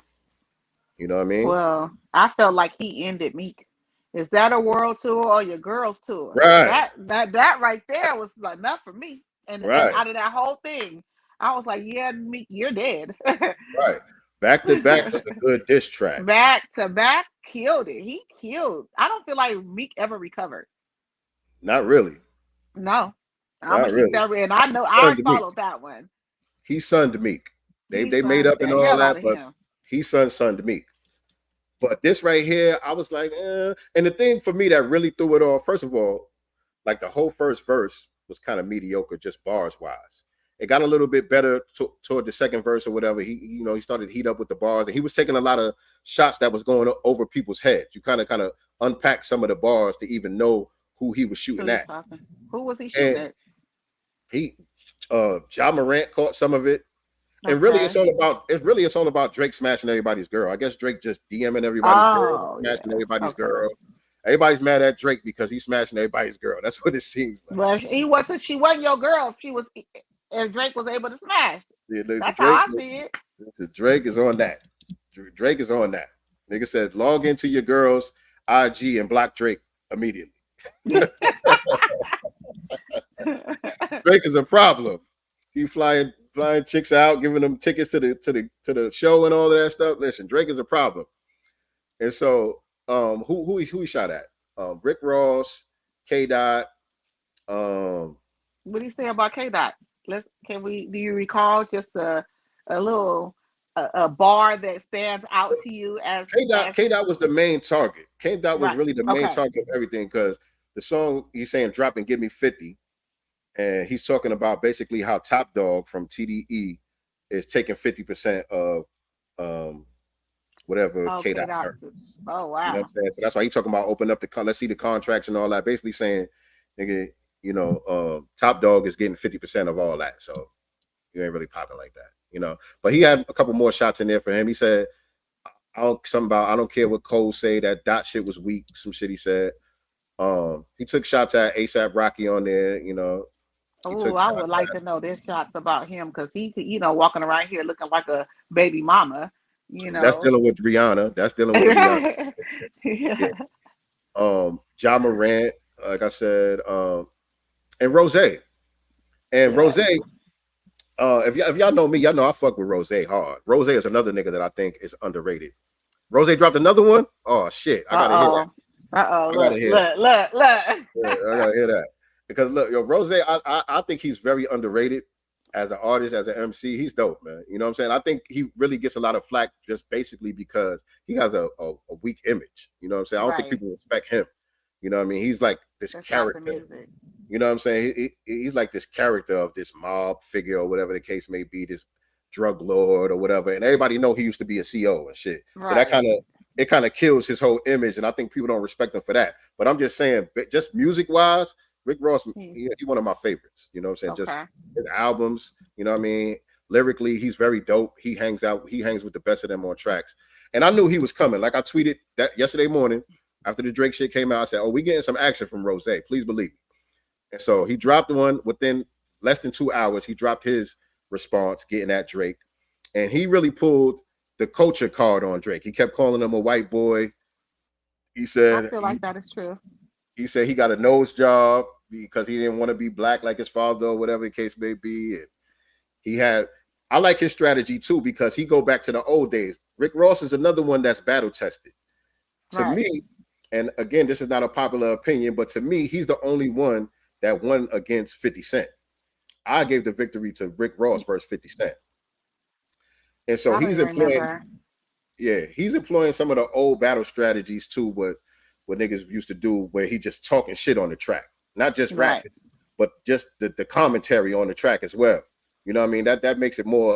K: You know what I mean?
M: Well, I felt like he ended Meek. Is that a world tour or your girls tour?
K: Right.
M: That right there was enough for me. And out of that whole thing, I was like, yeah, Meek, you're dead.
K: Right. Back to Back was a good diss track.
M: Back to Back killed it. He killed. I don't feel like Meek ever recovered.
K: Not really.
M: No.
K: Not really.
M: And I know I followed that one.
K: He sunned Meek. They made up and all that, but he sunned Meek. But this right here, I was like, And the thing for me that really threw it off, first of all, like the whole first verse was kind of mediocre, just bars wise. It got a little bit better toward the second verse or whatever. He started to heat up with the bars, and he was taking a lot of shots that was going over people's heads. You kind of unpack some of the bars to even know who he was shooting at.
M: Who was he shooting at?
K: Ja Morant caught some of it. And really, it's all about Drake smashing everybody's girl. I guess Drake just DMing everybody's girl, smashing everybody's girl. Everybody's mad at Drake because he's smashing everybody's girl. That's what it seems like.
M: Well, she wasn't your girl if Drake was able to smash.
K: Yeah,
M: that's how I see it.
K: Drake is on that. Drake is on that. Nigga said, log into your girl's IG and block Drake immediately. Drake is a problem. He flying chicks out, giving them tickets to the show and all of that stuff. Listen, Drake is a problem. And so who he shot at? Rick Ross, K Dot.
M: What do you say about K Dot? Do you recall just a little bar that stands out to you as
K: K Dot was the main target. K Dot was really the main target of everything, because the song he's saying drop and give me 50. And he's talking about basically how Top Dog from TDE is taking 50% of whatever K Dot earned.
M: Oh wow!
K: You know what I'm saying? So that's why he's talking about open up let's see the contracts and all that. Basically saying, nigga, Top Dog is getting 50% of all that. So you ain't really popping like that, But he had a couple more shots in there for him. He said, I don't care what Cole say, that Dot shit was weak. Some shit he said. He took shots at ASAP Rocky on there,
M: Oh, I would like to know their shots about him, because he, walking around here looking like a baby mama.
K: That's dealing with Rihanna. Ja Morant, like I said, and Rose. And Rose, if y'all know me, y'all know I fuck with Rose hard. Rose is another nigga that I think is underrated. Rose dropped another one. Oh shit, I gotta hear that.
M: Look.
K: Yeah, I gotta hear that. Because look, Rose, I think he's very underrated as an artist, as an MC. He's dope, man. You know what I'm saying? I think he really gets a lot of flack just basically because he has a weak image. You know what I'm saying? I don't think people respect him. You know what I mean? He's like this character. You know what I'm saying? He's like this character of this mob figure or whatever the case may be, this drug lord or whatever. And everybody know he used to be a CO and shit. Right. So that kind of kills his whole image. And I think people don't respect him for that. But I'm just saying, just music wise, Rick Ross, he's one of my favorites. You know what I'm saying? Just his albums, you know what I mean? Lyrically, he's very dope. He hangs with the best of them on tracks. And I knew he was coming. Like I tweeted that yesterday morning after the Drake shit came out. I said, "Oh, we getting some action from Rose. Please believe me." And so he dropped one within less than 2 hours. He dropped his response, getting at Drake. And he really pulled the culture card on Drake. He kept calling him a white boy. He said,
M: I feel like that is true.
K: He said he got a nose job because he didn't want to be black like his father or whatever the case may be. And I like his strategy too, because he go back to the old days. Rick Ross is another one that's battle tested. To me, and again, this is not a popular opinion, but to me, he's the only one that won against 50 Cent. I gave the victory to Rick Ross versus 50 Cent. And so he's employing some of the old battle strategies too, what niggas used to do, where he just talking shit on the track, not just rapping, but just the commentary on the track as well. You know what I mean? That makes it more,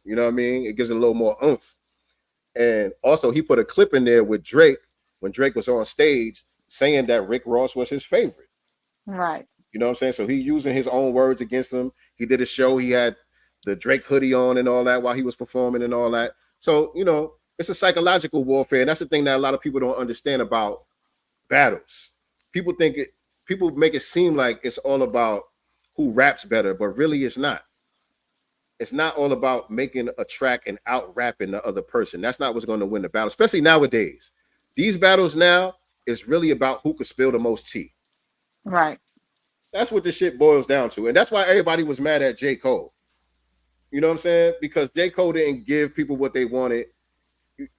K: you know what I mean? It gives it a little more oomph. And also he put a clip in there with Drake when Drake was on stage saying that Rick Ross was his favorite.
M: Right.
K: You know what I'm saying? So he using his own words against him. He did a show. He had the Drake hoodie on and all that while he was performing and all that. So, you know, it's a psychological warfare. And that's the thing that a lot of people don't understand about battles. People make it seem like it's all about who raps better, but really it's not. It's not all about making a track and out rapping the other person. That's not what's going to win the battle, especially nowadays. These battles now is really about who could spill the most tea.
M: Right.
K: That's what this shit boils down to. And that's why everybody was mad at J. Cole. You know what I'm saying? Because J. Cole didn't give people what they wanted.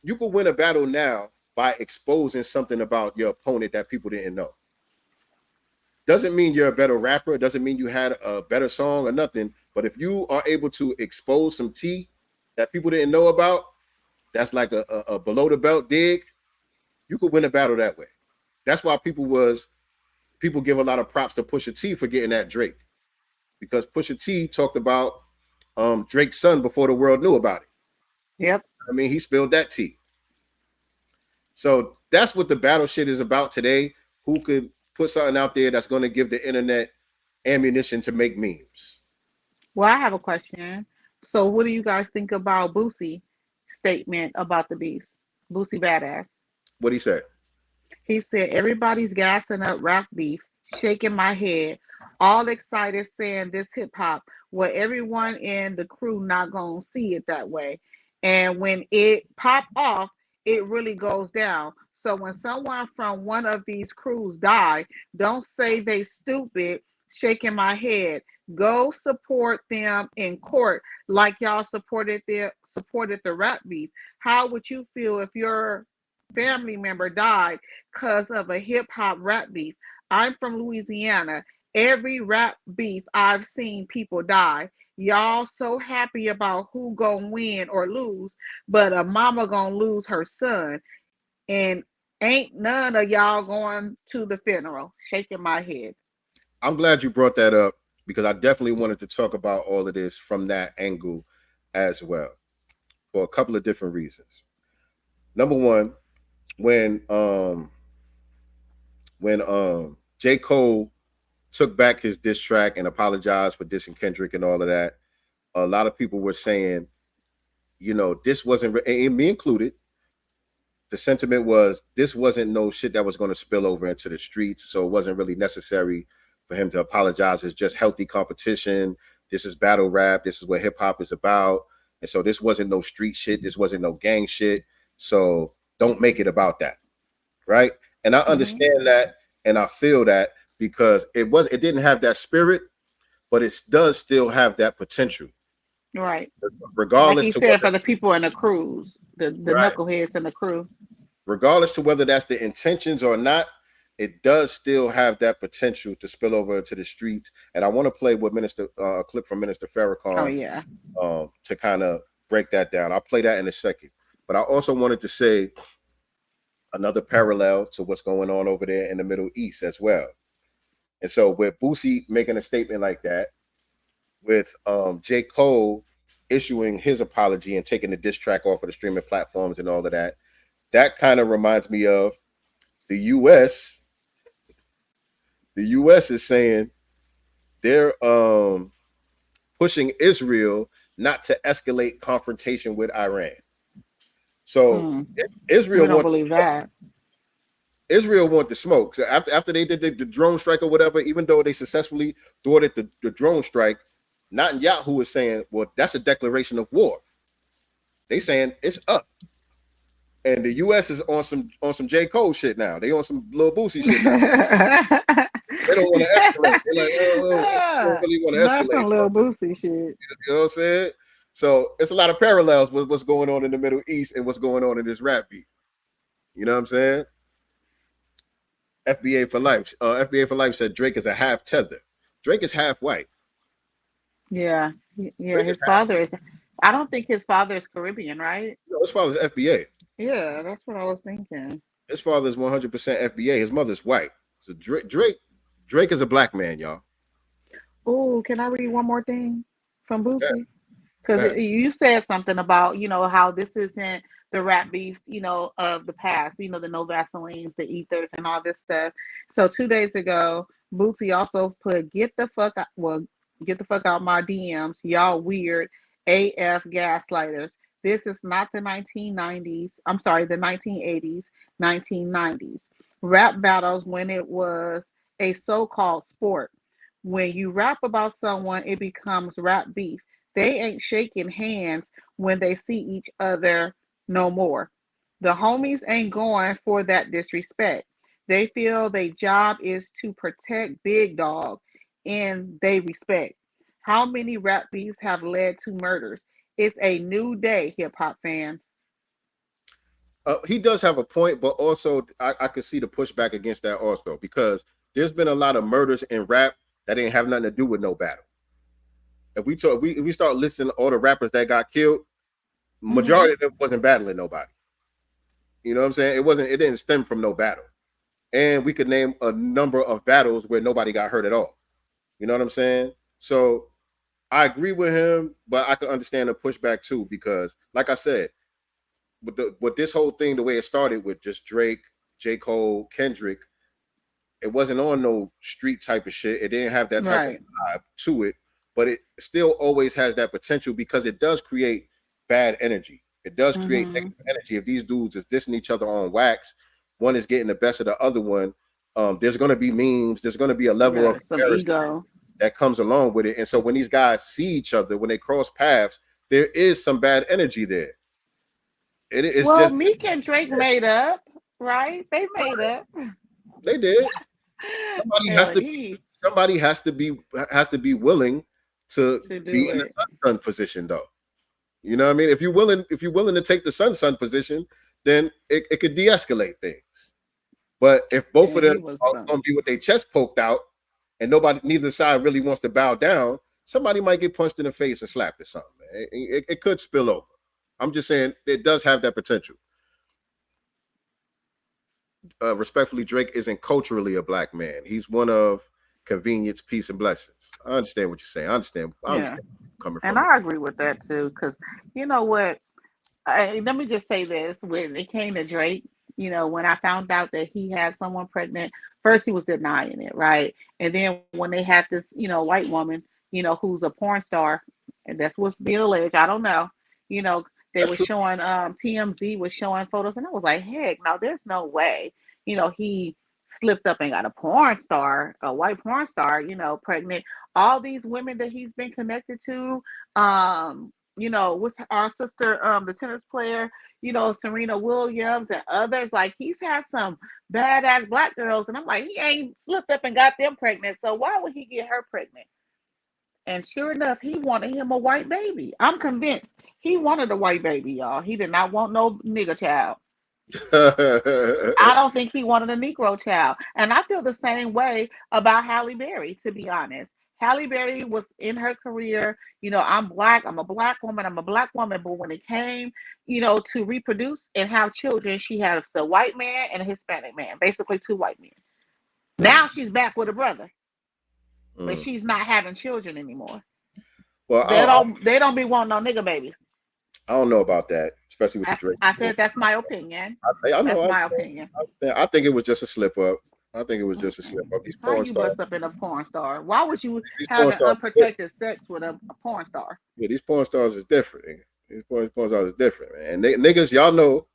K: You could win a battle now by exposing something about your opponent that people didn't know. Doesn't mean you're a better rapper. Doesn't mean you had a better song or nothing. But if you are able to expose some tea that people didn't know about, that's like a below the belt dig, you could win a battle that way. That's why people give a lot of props to Pusha T for getting at Drake, because Pusha T talked about Drake's son before the world knew about it.
M: Yep.
K: I mean, he spilled that tea. So that's what the battle shit is about today. Who could put something out there that's going to give the internet ammunition to make memes?
M: Well, I have a question. So what do you guys think about Boosie's statement about the beef? Boosie Badass.
K: What'd he say?
M: He said, everybody's gassing up rap beef, shaking my head, all excited saying this hip hop. Well, everyone in the crew not going to see it that way. And when it pop off, it really goes down. So when someone from one of these crews die, don't say they stupid, shaking my head. Go support them in court like y'all supported the rap beef. How would you feel if your family member died because of a hip hop rap beef? I'm from Louisiana. Every rap beef I've seen people die. Y'all so happy about who gonna win or lose, but a mama gonna lose her son. And ain't none of y'all going to the funeral. Shaking my head.
K: I'm glad you brought that up, because I definitely wanted to talk about all of this from that angle as well, for a couple of different reasons. Number one, when J. Cole took back his diss track and apologized for dissing Kendrick and all of that, a lot of people were saying, you know, this wasn't, and me included, the sentiment was this wasn't no shit that was going to spill over into the streets, so it wasn't really necessary for him to apologize. It's just healthy competition. This is battle rap. This is what hip hop is about. And so this wasn't no street shit. This wasn't no gang shit. So don't make it about that. Right. And I understand that. And I feel that, because it didn't have that spirit, but it does still have that potential.
M: Right.
K: Regardless,
M: like he said, for the people in the crews, the
K: right,
M: knuckleheads in the crew.
K: Regardless to whether that's the intentions or not, it does still have that potential to spill over into the streets. And I want to play with a clip from Minister Farrakhan.
M: Oh yeah.
K: To kind of break that down. I'll play that in a second. But I also wanted to say another parallel to what's going on over there in the Middle East as well. And so with Boosie making a statement like that, with J. Cole issuing his apology and taking the diss track off of the streaming platforms and all of that, that kind of reminds me of the U.S. The U.S. is saying they're pushing Israel not to escalate confrontation with Iran. So
M: We
K: Israel
M: don't believe that.
K: Israel want the smoke. So after they did the drone strike or whatever, even though they successfully thwarted the drone strike, Netanyahu was saying, well, that's a declaration of war. They saying it's up. And the US is on some J. Cole shit now. They on some Lil Boosie shit now. They don't want to escalate. They're like, oh, they don't really want to escalate.
M: That's some Lil Boosie shit.
K: You know what I'm saying? So it's a lot of parallels with what's going on in the Middle East and what's going on in this rap beef. You know what I'm saying? FBA for life. FBA for life said Drake is a half tether. Drake is half white.
M: Yeah.
K: Drake
M: His father is. I don't think his father is Caribbean, right?
K: No, his father's FBA.
M: Yeah, that's what I was thinking.
K: His father's 100% FBA. His mother's white. So Drake is a black man, y'all.
M: Oh, can I read one more thing from Boosie? Because you said something about, how this isn't the rap beefs, of the past, the No Vaselines, the Ethers, and all this stuff. So 2 days ago, Boosie also put, get the fuck out my DMs, y'all weird AF gaslighters. This is not the 1990s. I'm sorry, the 1980s, 1990s. Rap battles when it was a so-called sport. When you rap about someone, it becomes rap beef. They ain't shaking hands when they see each other no more. The homies ain't going for that disrespect. They feel their job is to protect Big Dog and they respect. How many rap beefs have led to murders? It's a new day, hip hop fans.
K: He does have a point, but also I could see the pushback against that also, because there's been a lot of murders in rap that didn't have nothing to do with no battle. If we start listing all the rappers that got killed, majority of them wasn't battling nobody. You know what I'm saying? It didn't stem from no battle. And we could name a number of battles where nobody got hurt at all. You know what I'm saying? So I agree with him, but I can understand the pushback too, because like I said, with this whole thing, the way it started with just Drake, J. Cole, Kendrick, it wasn't on no street type of shit. It didn't have that type of vibe to it, but it still always has that potential because it does create bad energy. It does create negative energy. If these dudes is dissing each other on wax, one is getting the best of the other one. There's going to be memes. There's going to be a level of ego that comes along with it. And so when these guys see each other, when they cross paths, there is some bad energy there.
M: Well, Meek and Drake made up, right? They made up.
K: They did. Somebody has to be willing to be in the sun position, though. You know what I mean? If you're willing to take the sun position, then it could de-escalate things. But if both of them are going to be with their chest poked out, and neither side really wants to bow down, somebody might get punched in the face and slapped or something. It could spill over. I'm just saying it does have that potential. Respectfully, Drake isn't culturally a black man. He's one of convenience, peace, and blessings. I understand what you're saying. I understand coming from.
M: And I agree with that too, because you know what? Let me just say this: when it came to Drake, when I found out that he had someone pregnant, first he was denying it, right? And then when they had this, white woman, who's a porn star, and that's what's being alleged. I don't know, they were showing TMZ was showing photos, and I was like, heck, no, there's no way, he slipped up and got a white porn star, pregnant. All these women that he's been connected to, with our sister, the tennis player, Serena Williams and others, like he's had some badass black girls, and I'm like, he ain't slipped up and got them pregnant, so why would he get her pregnant? And sure enough, he wanted him a white baby. I'm convinced he wanted a white baby, y'all. He did not want no nigger child. I don't think he wanted a Negro child. And I feel the same way about Halle Berry, to be honest. Halle Berry was in her career, I'm black, I'm a black woman, but when it came, to reproduce and have children, she had a white man and a Hispanic man, basically two white men. Now she's back with a brother. But she's not having children anymore. Well, they don't be wanting no nigga babies.
K: I don't know about that, especially with the Drake.
M: I said that's my opinion.
K: I know.
M: That's my opinion.
K: I think it was just a slip up. I think it was just a slip up. These
M: How
K: porn
M: you
K: stars,
M: bust up in a porn star? Why would you
K: these
M: have
K: porn
M: an
K: stars,
M: unprotected sex with a porn star?
K: yeah, these porn stars is different. Nigga. These porn stars is different, man. And niggas, y'all know,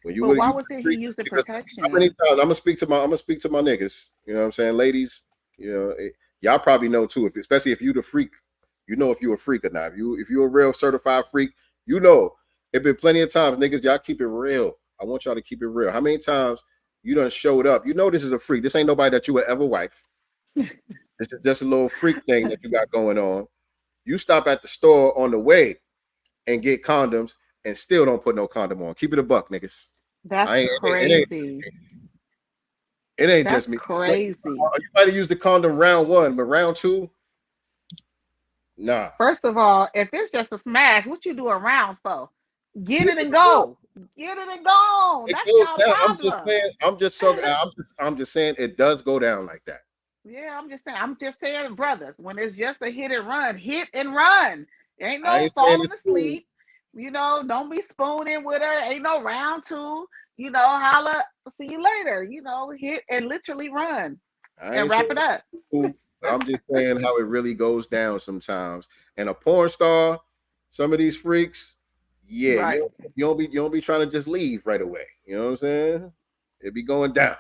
K: when you
M: But
K: would
M: why
K: you
M: wasn't he
K: freak,
M: using
K: because how many
M: protection?
K: times I'm gonna speak to my niggas. You know what I'm saying, ladies. You know, y'all probably know too, especially if you the freak. You know if you a freak or not. If you a real certified freak, you know. It been plenty of times, niggas. Y'all keep it real. I want y'all to keep it real. How many times you done showed up? You know this is a freak. This ain't nobody that you would ever wife. This is just a little freak thing that you got going on. You stop at the store on the way and get condoms and still don't put no condom on. Keep it a buck, niggas.
M: That's crazy.
K: It ain't
M: That's
K: just me.
M: crazy.
K: You might have used the condom round one, but round two, nah.
M: First of all, if it's just a smash, what you do a round for? Get it and go. Get it and go.
K: It
M: That's
K: goes
M: y'all
K: down.
M: problem.
K: I'm just saying it does go down like that.
M: Yeah, I'm just saying, brothers, when it's just a hit and run. Ain't
K: I
M: no
K: ain't saying
M: falling
K: it's cool.
M: asleep. You know, don't be spooning with her. Ain't no round two. You know, holla, see you later. You know, hit and literally run
K: I
M: and
K: ain't
M: wrap
K: saying
M: it up.
K: it's cool, but I'm just saying how it really goes down sometimes. And a porn star, some of these freaks, yeah,
M: Right.
K: you don't be trying to just leave right away. You know what I'm saying? It be going down.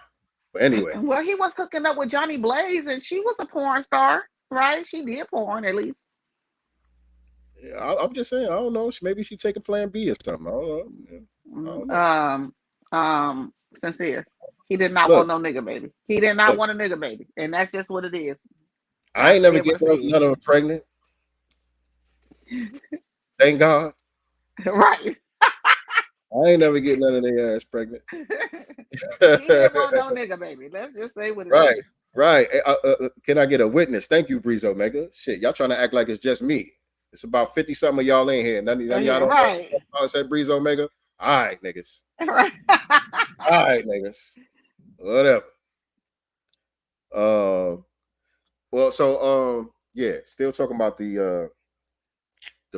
K: But anyway,
M: Well, he was hooking up with Johnny Blaze, and she was a porn star, right? She did porn at least.
K: yeah, I'm just saying. I don't know. Maybe she taking Plan B or something. I don't know. Yeah, I don't know.
M: Sincere. He did not
K: Look,
M: want no nigga baby. He did not want a nigga baby, and that's just what it is.
K: I ain't never
M: Say
K: get
M: what I
K: none of them pregnant. Thank God.
M: Right.
K: I ain't never get none of their ass pregnant.
M: He didn't want no nigga baby. Let's just say what it
K: Right,
M: is.
K: right. Can I get a witness? Thank you, Breeze Omega. Shit, y'all trying to act like it's just me. It's about 50 something of y'all in here. None of y'all
M: Yeah,
K: don't
M: right.
K: know I said Breeze Omega. All right, niggas.
M: Right.
K: All right, niggas. Whatever. Well, so yeah, still talking about the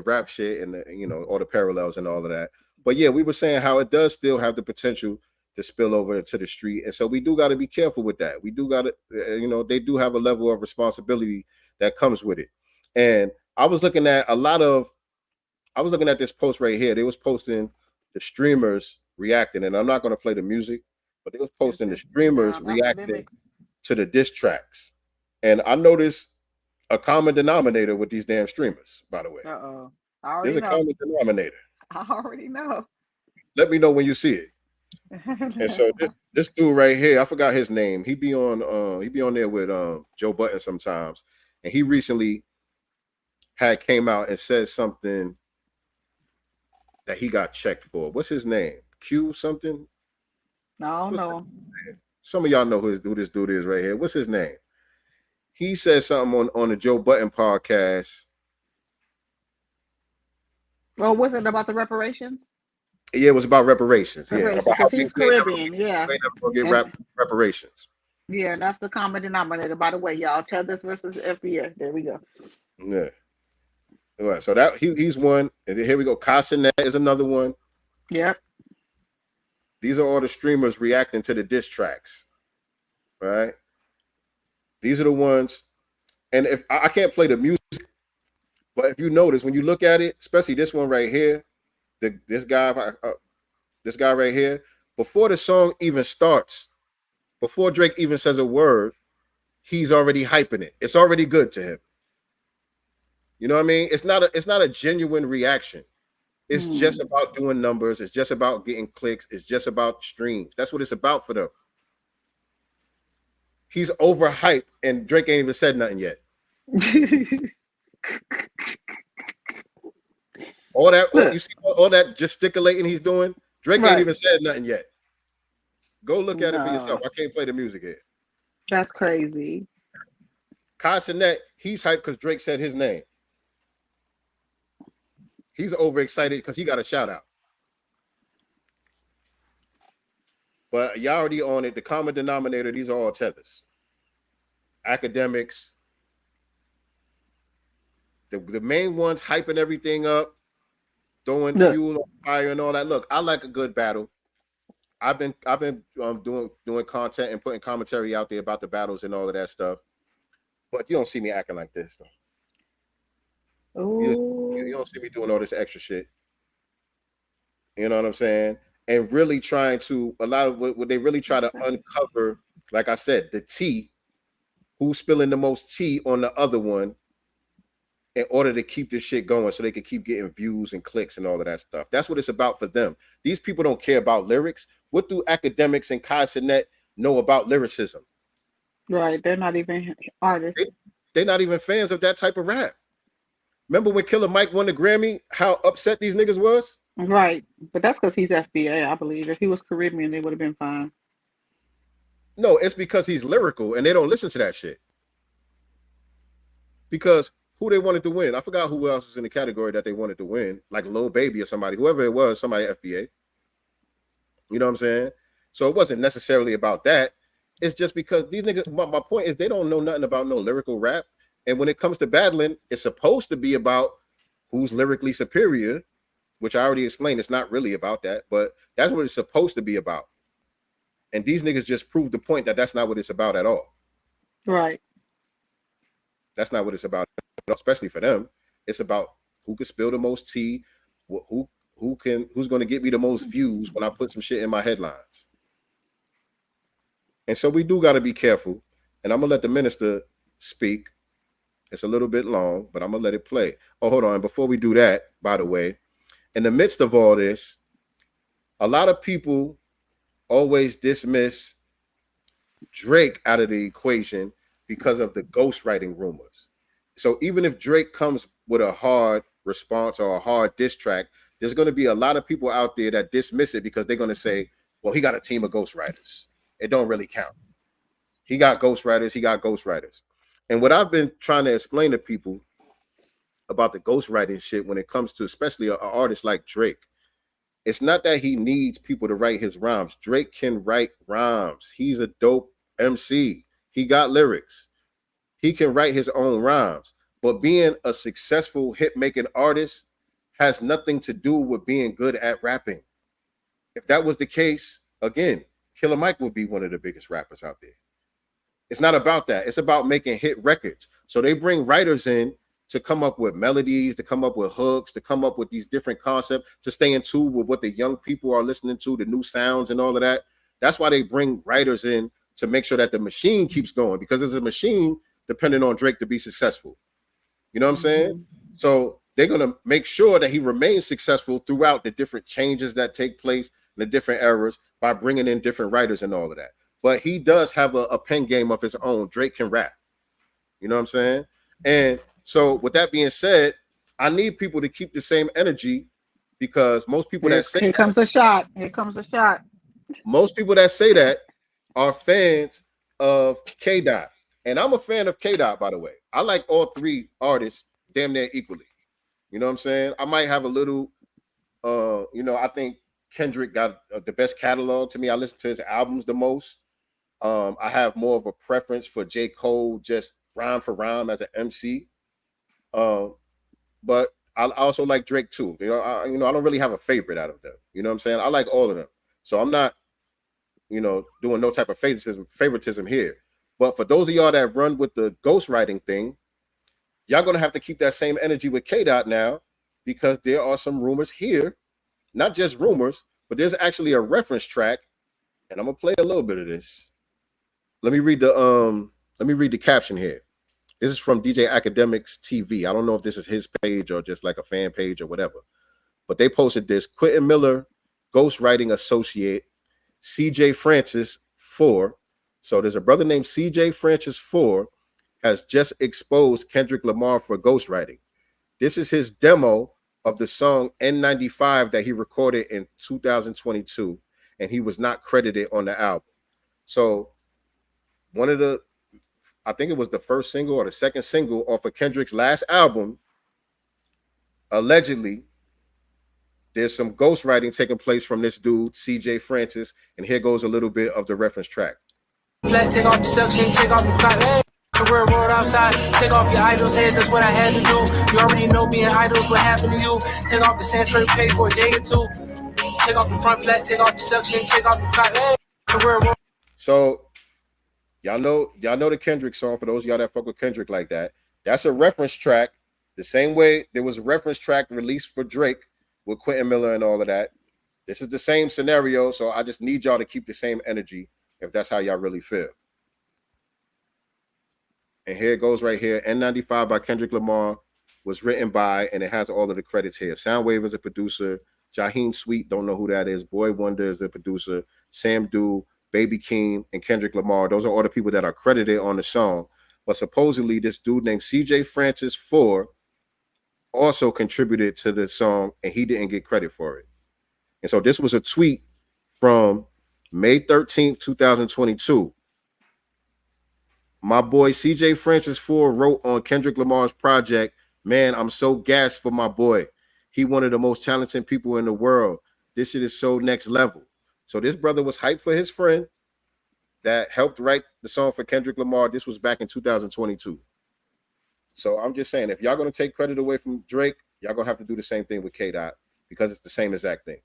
K: rap shit and all the parallels and all of that. But yeah, we were saying how it does still have the potential to spill over into the street, and so we do got to be careful with that. We do got to, they do have a level of responsibility that comes with it. And I was looking at this post right here. They was posting the streamers reacting, and I'm not going to play the music, but they was posting the streamers reacting to the diss tracks. And I noticed a common denominator with these damn streamers, by the way. There's a common denominator.
M: I already know.
K: Let me know when you see it. And so this dude right here, I forgot his name. He be on there with Joe Budden sometimes. And he recently came out and said something that he got checked for. What's his name? Q something?
M: No, no.
K: Some of y'all know who this dude is right here. What's his name? He said something on the Joe Budden podcast.
M: Well, was it about the reparations?
K: Yeah, it was about reparations. Yeah,
M: because he's Caribbean. Yeah,
K: they never gonna get reparations.
M: Yeah, that's the common denominator. By the way, y'all, Tethers versus FBI. There we go.
K: Yeah. All right, so that he's one, and then here we go. Castanet is another one.
M: Yep.
K: These are all the streamers reacting to the diss tracks, right? These are the ones, and if I can't play the music, but if you notice when you look at it, especially this one right here, this guy right here, before the song even starts, before Drake even says a word, he's already hyping it. It's already good to him. You know what I mean? It's not a genuine reaction. It's just about doing numbers. It's just about getting clicks. It's just about streams. That's what it's about for them. He's overhyped, and Drake ain't even said nothing yet. You see all that gesticulating he's doing? Drake ain't even said nothing yet. Go look at it for yourself. I can't play the music here.
M: That's crazy.
K: Castanet, he's hyped because Drake said his name. He's overexcited because he got a shout out. But y'all already on it. The common denominator, these are all tethers. Academics. The main ones hyping everything up, throwing fuel on fire and all that. Look, I like a good battle. I've been doing content and putting commentary out there about the battles and all of that stuff. But you don't see me acting like this, though. You don't see me doing all this extra shit. You know what I'm saying? And really trying to, a lot of what they really try to uncover, like I said, the tea, who's spilling the most tea on the other one, in order to keep this shit going so they can keep getting views and clicks and all of that stuff. That's what it's about for them. These people don't care about lyrics. What do academics and Kai Cenat know about lyricism?
M: Right. They're not even artists.
K: They're not even fans of that type of rap. Remember when Killer Mike won the Grammy, how upset these niggas was?
M: Right. But that's because he's FBA, I believe. If he was Caribbean, they would have been fine.
K: No, it's because he's lyrical and they don't listen to that shit. Because who they wanted to win. I forgot who else was in the category that they wanted to win, like Lil Baby or somebody, whoever it was, somebody FBA. You know what I'm saying? So it wasn't necessarily about that. It's just because these niggas, my point is they don't know nothing about no lyrical rap. And when it comes to battling, it's supposed to be about who's lyrically superior, which I already explained. It's not really about that, but that's what it's supposed to be about. And these niggas just proved the point that that's not what it's about at all.
M: Right.
K: That's not what it's about, especially for them. It's about who can spill the most tea, who's going to get me the most views when I put some shit in my headlines. And so we do got to be careful. And I'm going to let the minister speak. It's a little bit long, but I'm going to let it play. Oh, hold on. Before we do that, by the way, in the midst of all this, a lot of people always dismiss Drake out of the equation because of the ghostwriting rumors. So even if Drake comes with a hard response or a hard diss track, there's going to be a lot of people out there that dismiss it because they're going to say, well, he got a team of ghostwriters. It don't really count. He got ghostwriters. And what I've been trying to explain to people about the ghostwriting shit when it comes to especially an artist like Drake, it's not that he needs people to write his rhymes. Drake can write rhymes. He's a dope MC. He got lyrics. He can write his own rhymes. But being a successful hit-making artist has nothing to do with being good at rapping. If that was the case, again, Killer Mike would be one of the biggest rappers out there. It's not about that. It's about making hit records. So they bring writers in to come up with melodies, to come up with hooks, to come up with these different concepts, to stay in tune with what the young people are listening to, the new sounds and all of that. That's why they bring writers in to make sure that the machine keeps going, because there's a machine depending on Drake to be successful. You know what I'm saying? So they're going to make sure that he remains successful throughout the different changes that take place in the different eras by bringing in different writers and all of that. But he does have a pen game of his own. Drake can rap. You know what I'm saying? And so with that being said, I need people to keep the same energy, because most people that say
M: Here comes a shot.
K: Most people that say that are fans of K-Dot. And I'm a fan of K-Dot, by the way. I like all three artists damn near equally. You know what I'm saying? I might have a little, I think Kendrick got the best catalog to me. I listen to his albums the most. I have more of a preference for J. Cole, just rhyme for rhyme as an MC. But I also like Drake too. I don't really have a favorite out of them. You know what I'm saying? I like all of them. So I'm not, doing no type of favoritism here. But for those of y'all that run with the ghostwriting thing, y'all gonna have to keep that same energy with K-Dot now, because there are some rumors here, not just rumors, but there's actually a reference track, and I'm gonna play a little bit of this. Let me read the caption here. This is from DJ Academics TV. I don't know if this is his page or just like a fan page or whatever, but they posted this. Quentin Miller, ghostwriting associate, CJ Francis 4. So there's a brother named CJ Francis 4 has just exposed Kendrick Lamar for ghostwriting. This is his demo of the song N95 that he recorded in 2022, and he was not credited on the album. So I think it was the first single or the second single off of Kendrick's last album, allegedly, there's some ghostwriting taking place from this dude, CJ Francis, and here goes a little bit of the reference track.
T: Flat, take off the suction, take off the clock, hey. The real world outside, take off your idols' heads, that's what I had to do. You already know being idols, what happened to you. Take off the Central, pay for a day or two. Take off the front flat, take off the suction, take off the clock. Hey,
K: so y'all know the Kendrick song. For those of y'all that fuck with Kendrick like that, that's a reference track. The same way there was a reference track released for Drake with Quentin Miller and all of that. This is the same scenario, so I just need y'all to keep the same energy if that's how y'all really feel. And here it goes right here. N95 by Kendrick Lamar was written by, and it has all of the credits here. Soundwave is a producer. Jaheim Sweet, don't know who that is. Boy Wonder is the producer. Sam Dew, Baby Keem, and Kendrick Lamar. Those are all the people that are credited on the song. But supposedly this dude named CJ Francis IV also contributed to the song, and he didn't get credit for it. And so this was a tweet from May 13th, 2022. My boy CJ Francis IV wrote on Kendrick Lamar's project, "Man, I'm so gassed for my boy. He one of the most talented people in the world. This shit is so next level." So this brother was hyped for his friend that helped write the song for Kendrick Lamar. This was back in 2022. So I'm just saying, if y'all going to take credit away from Drake, y'all going to have to do the same thing with K-Dot because it's the same exact thing.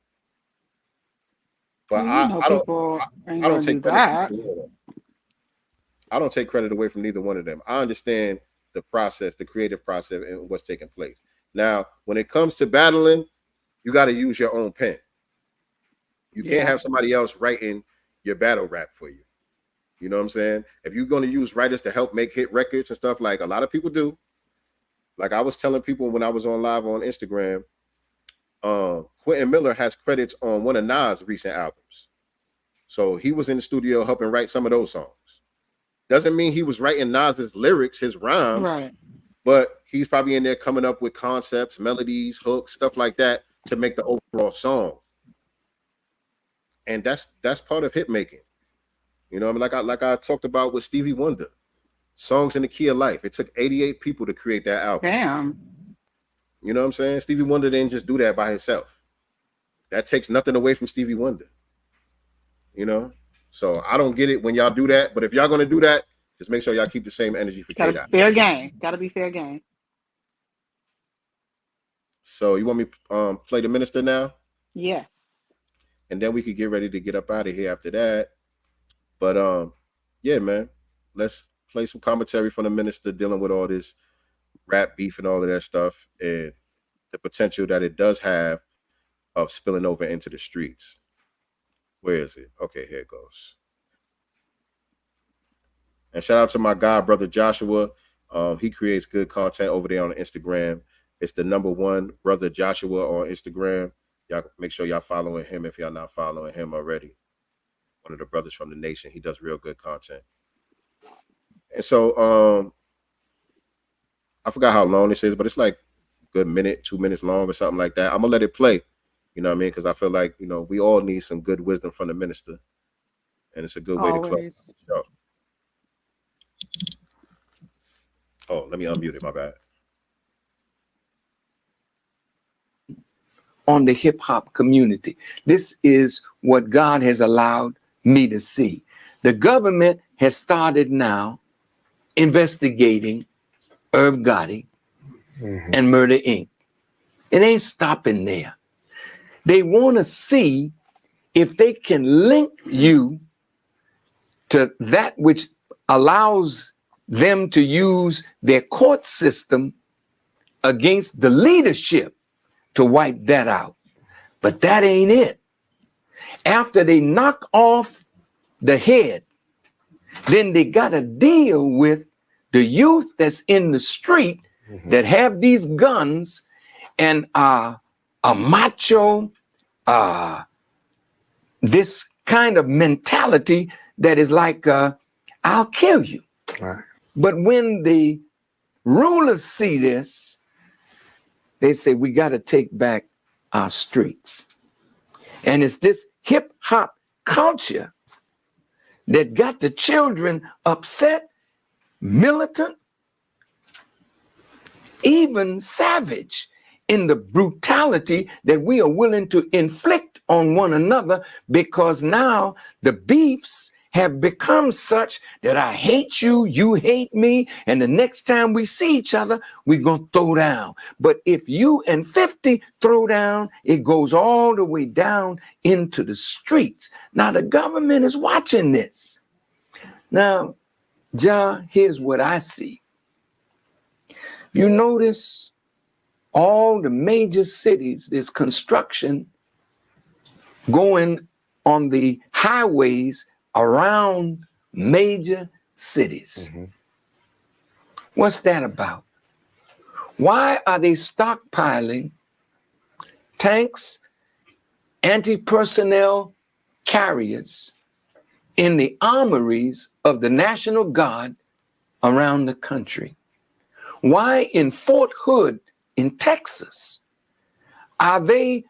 K: But I don't take credit. I don't take credit away from neither one of them. I understand the process, the creative process, and what's taking place. Now, when it comes to battling, you got to use your own pen. You can't have somebody else writing your battle rap for you. You know what I'm saying? If you're going to use writers to help make hit records and stuff, like a lot of people do. Like I was telling people when I was on live on Instagram, Quentin Miller has credits on one of Nas' recent albums. So he was in the studio helping write some of those songs. Doesn't mean he was writing Nas's lyrics, his rhymes, right? But he's probably in there coming up with concepts, melodies, hooks, stuff like that to make the overall song. And that's part of hit making. You know, I mean, like I talked about with Stevie Wonder, Songs in the Key of Life. It took 88 people to create that album.
M: Damn.
K: You know what I'm saying? Stevie Wonder didn't just do that by himself. That takes nothing away from Stevie Wonder. You know? So I don't get it when y'all do that. But if y'all gonna do that, just make sure y'all keep the same energy for K-Dot.
M: Fair game. Gotta be fair game.
K: So you want me to play the minister now?
M: Yes.
K: And then we could get ready to get up out of here after that. But yeah, man, let's play some commentary from the minister dealing with all this rap beef and all of that stuff and the potential that it does have of spilling over into the streets. Where is it? Okay, here it goes. And shout out to my god brother Joshua. He creates good content over there on Instagram. It's the #1 brother Joshua on Instagram. Y'all make sure y'all following him if y'all not following him already. One of the brothers from the nation. He does real good content. And so I forgot how long this is, but it's like a good minute, 2 minutes long or something like that. I'm gonna let it play. You know what I mean? Because I feel like, you know, we all need some good wisdom from the minister. And it's a good way to close the show. Oh, let me unmute it, my bad.
U: On the hip hop community. This is what God has allowed me to see. The government has started now investigating Irv Gotti and Murder Inc. It ain't stopping there. They want to see if they can link you to that which allows them to use their court system against the leadership to wipe that out. But that ain't it. After they knock off the head, then they got to deal with the youth that's in the street that have these guns and are a macho, this kind of mentality that is like, I'll kill you. Right. But when the rulers see this, they say, we got to take back our streets. And it's this hip hop culture that got the children upset, militant, even savage. in the brutality that we are willing to inflict on one another, because now the beefs have become such that I hate you, you hate me, and the next time we see each other, we're going to throw down. But if you and 50 throw down, it goes all the way down into the streets. Now, the government is watching this. Now, John, here's what I see. You notice all the major cities, there's construction going on the highways around major cities. What's that about? Why are they stockpiling tanks, anti-personnel carriers in the armories of the National Guard around the country? Why in Fort Hood in Texas are they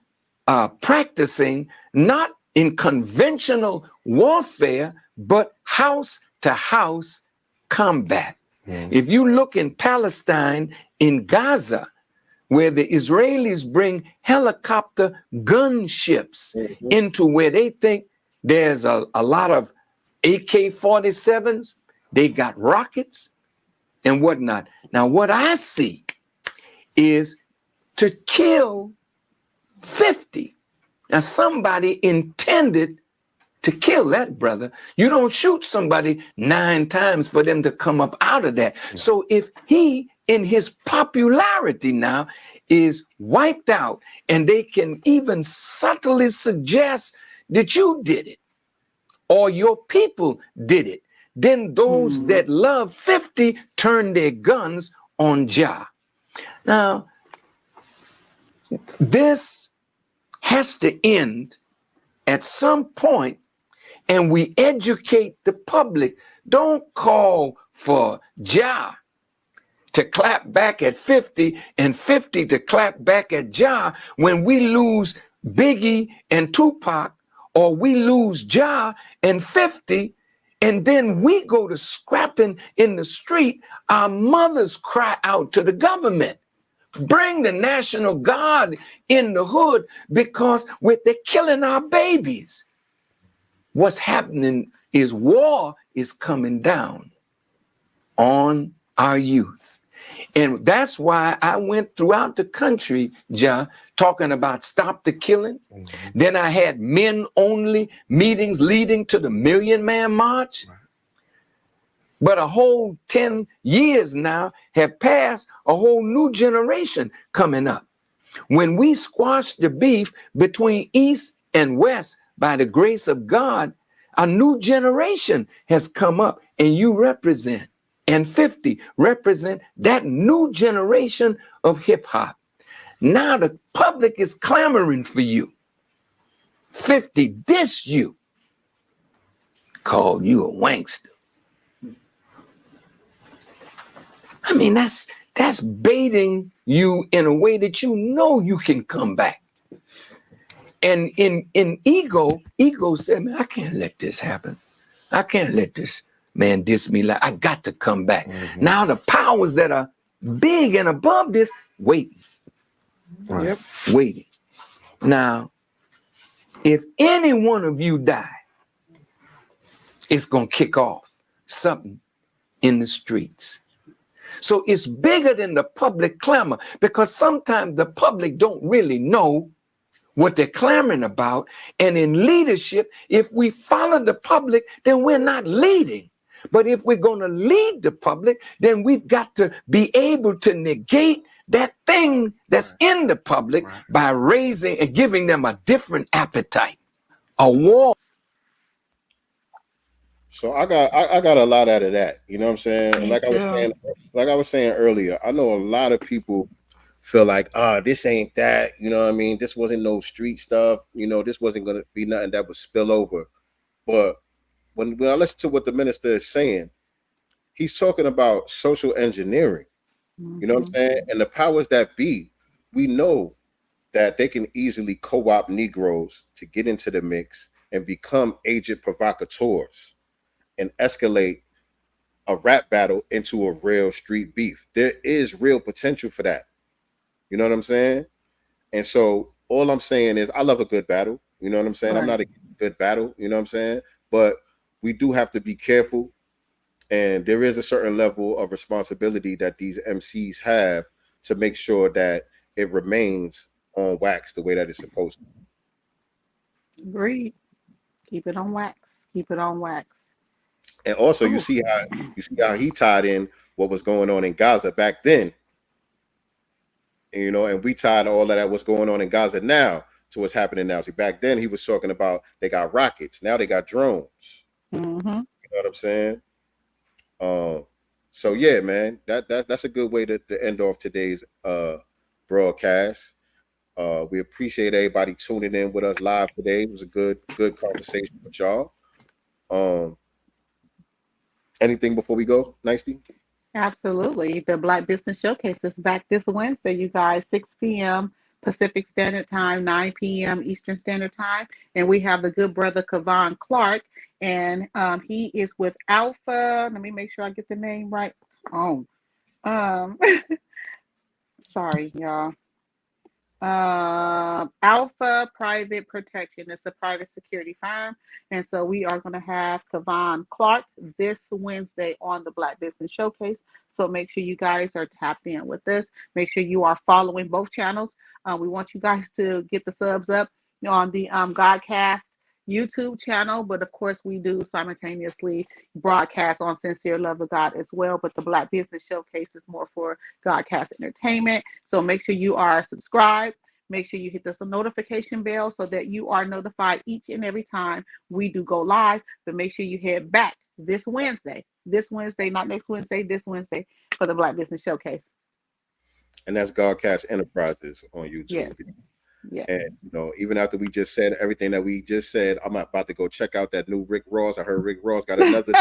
U: practicing not in conventional warfare, but house to house combat? If you look in Palestine, in Gaza, where the Israelis bring helicopter gunships into where they think there's a lot of AK-47s, they got rockets and whatnot. Now, what I see is to kill 50. Now, somebody intended to kill that brother. You don't shoot somebody 9 times for them to come up out of that. So if he, in his popularity now, is wiped out, and they can even subtly suggest that you did it or your people did it, then those that love 50 turn their guns on Jah. Now, this has to end at some point, and we educate the public. Don't call for Jah to clap back at 50 and 50 to clap back at Jah when we lose Biggie and Tupac, or we lose Jah and 50, and then we go to scrapping in the street. Our mothers cry out to the government, bring the National Guard in the hood, because they're killing our babies. What's happening is war is coming down on our youth. And that's why I went throughout the country, John, talking about stop the killing. Then I had men only meetings leading to the Million Man March. But a whole 10 years now have passed, a whole new generation coming up. When we squash the beef between East and West by the grace of God, a new generation has come up, and you represent, and 50 represent that new generation of hip hop. Now the public is clamoring for you. 50 diss you, called you a wankster. I mean, that's baiting you in a way that you know you can come back. And in ego said, man, I can't let this happen. I can't let this man diss me. Like, I got to come back. Now the powers that are big and above this, waiting. Waiting. Now, if any one of you die, it's going to kick off something in the streets. So it's bigger than the public clamor, because sometimes the public don't really know what they're clamoring about. And in leadership, if we follow the public, then we're not leading. But if we're going to lead the public, then we've got to be able to negate that thing that's in the public by raising and giving them a different appetite, a war.
K: So I got a lot out of that. You know what I'm saying? And like I was saying earlier, I know a lot of people feel like, this ain't that, you know what I mean? This wasn't no street stuff, you know, this wasn't gonna be nothing that would spill over. But when I listen to what the minister is saying, he's talking about social engineering. You know what I'm saying? And the powers that be, we know that they can easily co-opt Negroes to get into the mix and become agent provocateurs and escalate a rap battle into a real street beef. There is real potential for that. You know what I'm saying? And so all I'm saying is I love a good battle. You know what I'm saying? I'm not a good battle. You know what I'm saying? But we do have to be careful. And there is a certain level of responsibility that these MCs have to make sure that it remains on wax the way that it's supposed to.
M: Agreed. Keep it on wax. Keep it on wax.
K: And also you see how he tied in what was going on in Gaza back then. You know, and we tied all of that what's going on in Gaza now to what's happening now. See, back then he was talking about they got rockets, now they got drones.
M: Mm-hmm.
K: You know what I'm saying? So yeah, man, that's a good way to end off today's broadcast. We appreciate everybody tuning in with us live today. It was a good conversation with y'all. Anything before we go, Nicety?
M: Absolutely. The Black Business Showcase is back this Wednesday, you guys, 6 p.m. Pacific Standard Time, 9 p.m. Eastern Standard Time. And we have the good brother Kevon Clark, and he is with Alpha. Let me make sure I get the name right. Oh, sorry, y'all. Alpha Private Protection. It's a private security firm. And so we are going to have Kevon Clark this Wednesday on the Black Business Showcase. So make sure you guys are tapped in with this. Make sure you are following both channels. We want you guys to get the subs up on the Godcast YouTube channel, but of course we do simultaneously broadcast on Sincere Love of God as well. But the Black Business Showcase is more for Godcast Entertainment. So make sure you are subscribed. Make sure you hit the notification bell so that you are notified each and every time we do go live. But make sure you head back this Wednesday, not next Wednesday, this Wednesday for the Black Business Showcase.
K: And that's Godcast Enterprises on YouTube.
M: Yes. Yes.
K: And you know, even after we just said everything that we just said, I'm about to go check out that new Rick Ross. I heard Rick Ross got another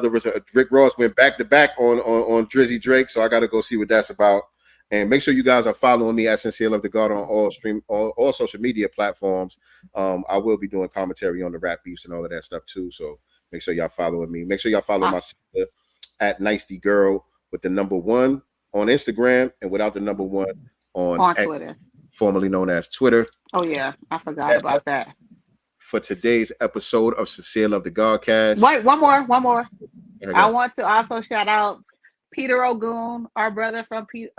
K: Rick Ross went back to back on Drizzy Drake, so I got to go see what that's about. And make sure you guys are following me at Sincere Love the God on all social media platforms. I will be doing commentary on the rap beefs and all of that stuff too. So make sure y'all following me. Make sure y'all follow my sister at Nicety Girl with the #1 on Instagram and without the #1 on
M: Twitter,
K: formerly known as Twitter.
M: Oh yeah, I forgot about that.
K: For today's episode of Sincere Love the Godcast.
M: Wait, one more. I want to also shout out Peter Ogun, our brother from Peter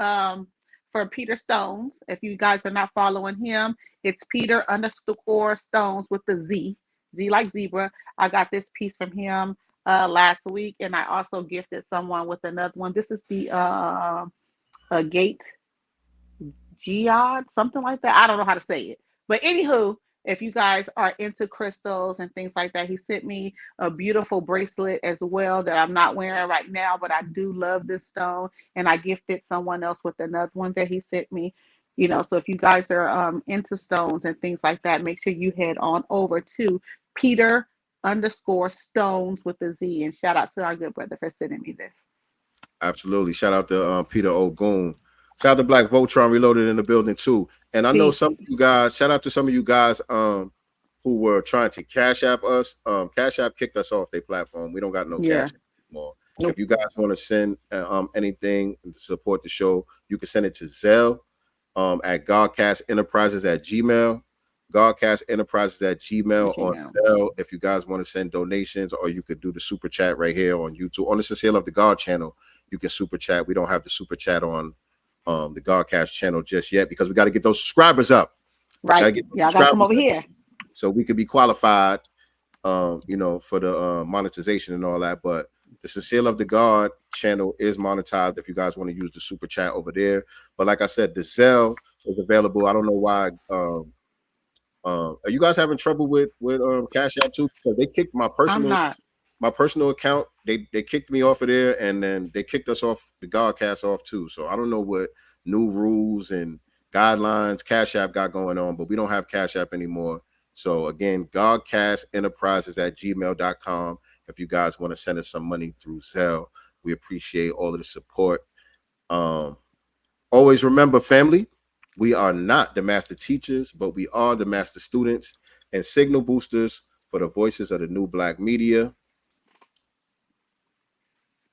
M: Stones. If you guys are not following him, it's Peter_Stones with the Z like zebra. I got this piece from him last week, and I also gifted someone with another one. This is the Gate Geod, something like that. I don't know how to say it. But anywho, if you guys are into crystals and things like that, he sent me a beautiful bracelet as well that I'm not wearing right now, but I do love this stone. And I gifted someone else with another one that he sent me. You know, so if you guys are into stones and things like that, make sure you head on over to Peter_Stones with the Z. And shout out to our good brother for sending me this.
K: Absolutely. Shout out to Peter Ogun. Shout out to Black Voltron Reloaded in the building too. And I know some of you guys, shout out to some of you guys who were trying to Cash App us. Cash App kicked us off their platform. We don't got no Cash App anymore. Nope. If you guys want to send anything to support the show, you can send it to Zelle at godcastenterprises@gmail. godcastenterprises@gmail on Zelle. If you guys want to send donations, or you could do the super chat right here on YouTube. On the Sincere Love the God channel, you can super chat. We don't have the super chat on the Godcast channel just yet because we got to get those subscribers up.
M: Right. Y'all got to come over here.
K: So we could be qualified, you know, for the monetization and all that. But the Sincere Love the God channel is monetized if you guys want to use the super chat over there. But like I said, the Zelle is available. I don't know why. Are you guys having trouble with Cash App too? Because they kicked my personal account. They kicked me off of there, and then they kicked us off the Godcast off too. So I don't know what new rules and guidelines Cash App got going on, but we don't have Cash App anymore. So again, godcastenterprises@gmail.com. If you guys want to send us some money through Zelle, we appreciate all of the support. Always remember, family, we are not the master teachers, but we are the master students and signal boosters for the voices of the new Black media.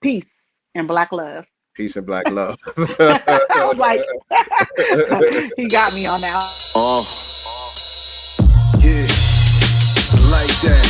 M: Peace and Black love.
K: Peace and black love.
M: I was like, he got me on that.
A: Yeah, like that.